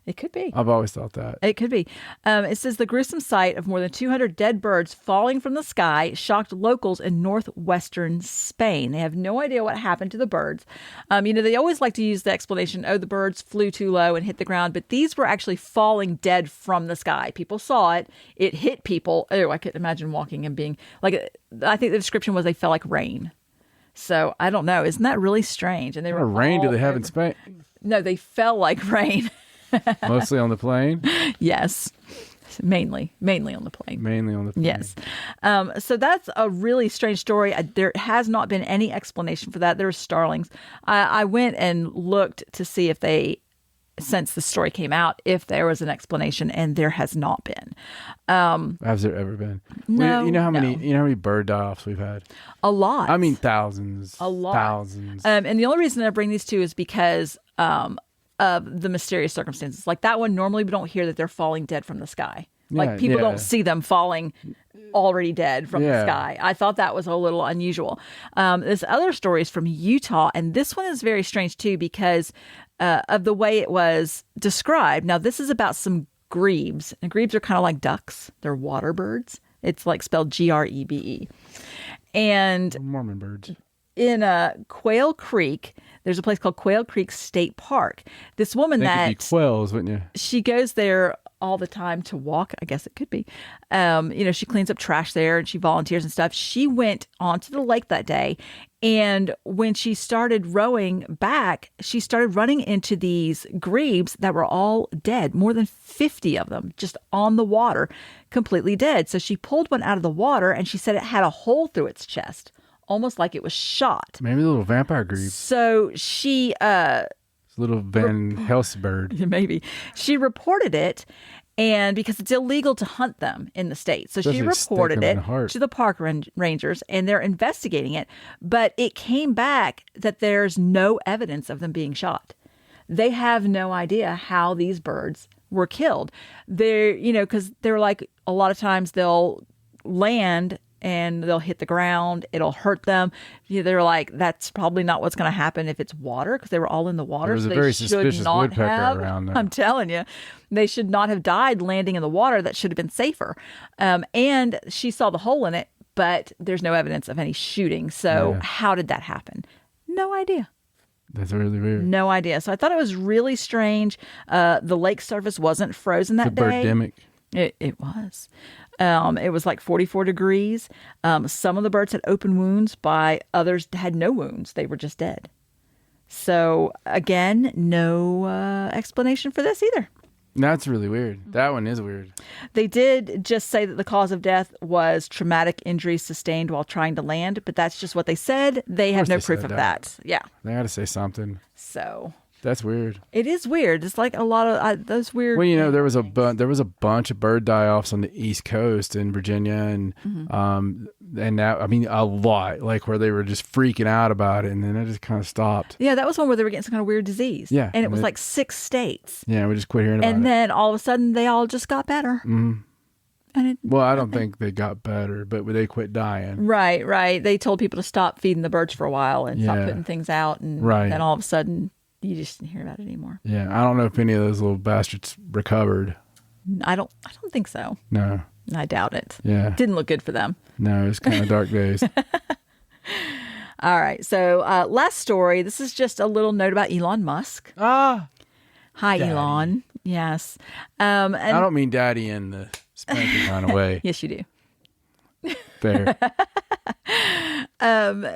It could be. I've always thought that. It could be. It says the gruesome sight of more than 200 dead birds falling from the sky shocked locals in northwestern Spain. They have no idea what happened to the birds. They always like to use the explanation, the birds flew too low and hit the ground, but these were actually falling dead from the sky. People saw it. It hit people. Oh, I could imagine walking and being like, I think the description was they fell like rain. So I don't know. Isn't that really strange? And they were rain do they have in Spain? No, they fell like rain. Mostly on the plane? Yes. Mainly on the plane. Mainly on the plane. Yes. So that's a really strange story. There has not been any explanation for that. There were starlings. I went and looked to see if they, since the story came out, if there was an explanation, and there has not been. Has there ever been? No. You know how many bird die-offs we've had? A lot. I mean, thousands. A lot. Thousands. And the only reason I bring these two is because of the mysterious circumstances. Like that one, normally we don't hear that they're falling dead from the sky. Like people don't see them falling already dead from the sky. I thought that was a little unusual. This other story is from Utah, and this one is very strange too because of the way it was described. Now, this is about some grebes, and grebes are kind of like ducks. They're water birds. It's like spelled Grebe. And Mormon birds. In Quail Creek, there's a place called Quail Creek State Park. This woman could be quails, wouldn't you? She goes there all the time to walk. I guess it could be. She cleans up trash there and she volunteers and stuff. She went onto the lake that day, and when she started rowing back, she started running into these grebes that were all dead. More than 50 of them just on the water, completely dead. So she pulled one out of the water, and she said it had a hole through its chest, almost like it was shot. Maybe a little vampire grebe. So she it's a little Van Helsing bird. Maybe. She reported it, and because it's illegal to hunt them in the state. So she reported it to the park rangers, and they're investigating it. But it came back that there's no evidence of them being shot. They have no idea how these birds were killed. They're, because they're like, a lot of times they'll land and they'll hit the ground. It'll hurt them. They're like, that's probably not what's going to happen if it's water, because they were all in the water. There's a very suspicious woodpecker around there. I'm telling you, they should not have died landing in the water. That should have been safer. And she saw the hole in it, but there's no evidence of any shooting. So how did that happen? No idea. That's really weird. No idea. So I thought it was really strange. The lake surface wasn't frozen that The day. birdemic. It was. It was like 44 degrees. Some of the birds had open wounds, by others had no wounds. They were just dead. So again, no explanation for this either. That's really weird. That one is weird. They did just say that the cause of death was traumatic injuries sustained while trying to land, but that's just what they said. They have no proof of that. Yeah. They got to say something. So that's weird. It is weird. It's like a lot of those weird. Well, there was a bunch of bird die-offs on the East Coast in Virginia, and now a lot, like where they were just freaking out about it, and then it just kind of stopped. Yeah, that was one where they were getting some kind of weird disease. Yeah, and it was like 6 states. Yeah, we just quit hearing about it. And then all of a sudden, they all just got better. Mm-hmm. And I don't think they got better, but they quit dying. Right. They told people to stop feeding the birds for a while and stop putting things out, and then all of a sudden, you just didn't hear about it anymore. Yeah, I don't know if any of those little bastards recovered. I don't think so. No. I doubt it. Yeah. Didn't look good for them. No, it's kind of dark days. All right. So last story. This is just a little note about Elon Musk. Hi, Daddy. Elon. Yes. And I don't mean daddy in the spanking kind of way. Yes, you do. Fair.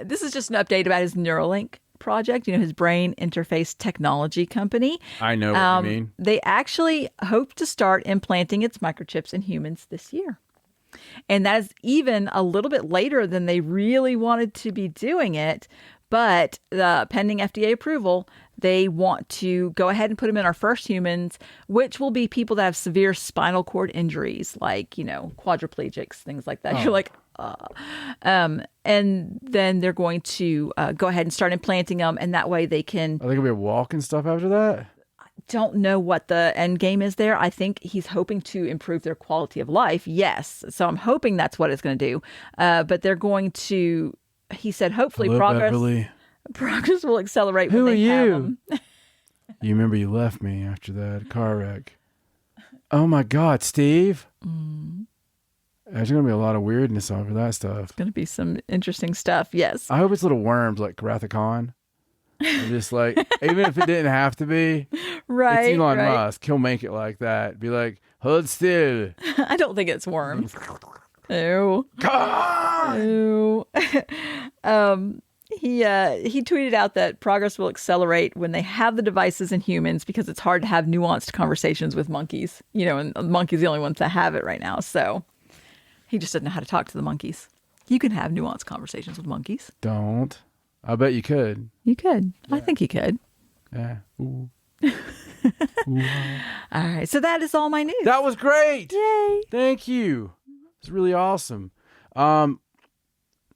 This is just an update about his Neuralink project, his brain interface technology company. I know what you mean. They actually hope to start implanting its microchips in humans this year. And that is even a little bit later than they really wanted to be doing it. But pending FDA approval, they want to go ahead and put them in our first humans, which will be people that have severe spinal cord injuries, like, quadriplegics, things like that. You're like, and then they're going to go ahead and start implanting them, and that way they can. Are they gonna be walking stuff after that? Don't know what the end game is there. I think he's hoping to improve their quality of life. Yes, so I'm hoping that's what it's going to do. But they're going to. He said, hopefully, progress will accelerate. Who when they are have you? them. You remember you left me after that car wreck. Oh my God, Steve. There's going to be a lot of weirdness over that stuff. Going to be some interesting stuff. Yes. I hope it's little worms like Wrath of Khan. Just like, even if it didn't have to be, right. It's Elon Musk. He'll make it like that. Be like, hold still. I don't think it's worms. Ew. God! Ew. He tweeted out that progress will accelerate when they have the devices in humans, because it's hard to have nuanced conversations with monkeys. And monkeys are the only ones that have it right now. So he just doesn't know how to talk to the monkeys. You can have nuanced conversations with monkeys. Don't. I bet you could. You could. Yeah. I think you could. Yeah. Ooh. All right. So that is all my news. That was great. Yay. Thank you. It's really awesome. The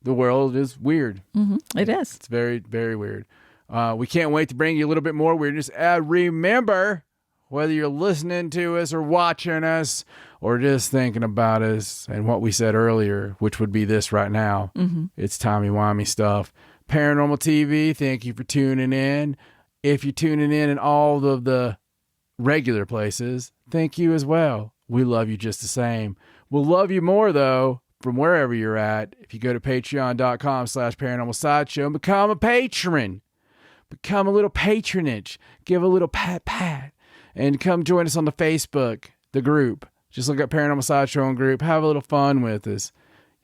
world is weird. Mm-hmm. It is. It's very, very weird. We can't wait to bring you a little bit more weirdness. Remember, whether you're listening to us or watching us or just thinking about us and what we said earlier, which would be this right now, it's timey-wimey stuff. Paranormal TV, thank you for tuning in. If you're tuning in all of the regular places, thank you as well. We love you just the same. We'll love you more, though, from wherever you're at. If you go to patreon.com/paranormal sideshow and become a patron, become a little patronage, give a little pat, and come join us on the Facebook, the group. Just look up Paranormal Sideshow and group. Have a little fun with us.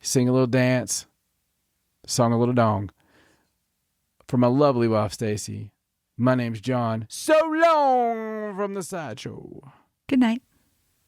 Sing a little dance. Song a little dong. For my lovely wife, Stacy, my name's John. So long from the Sideshow. Good night.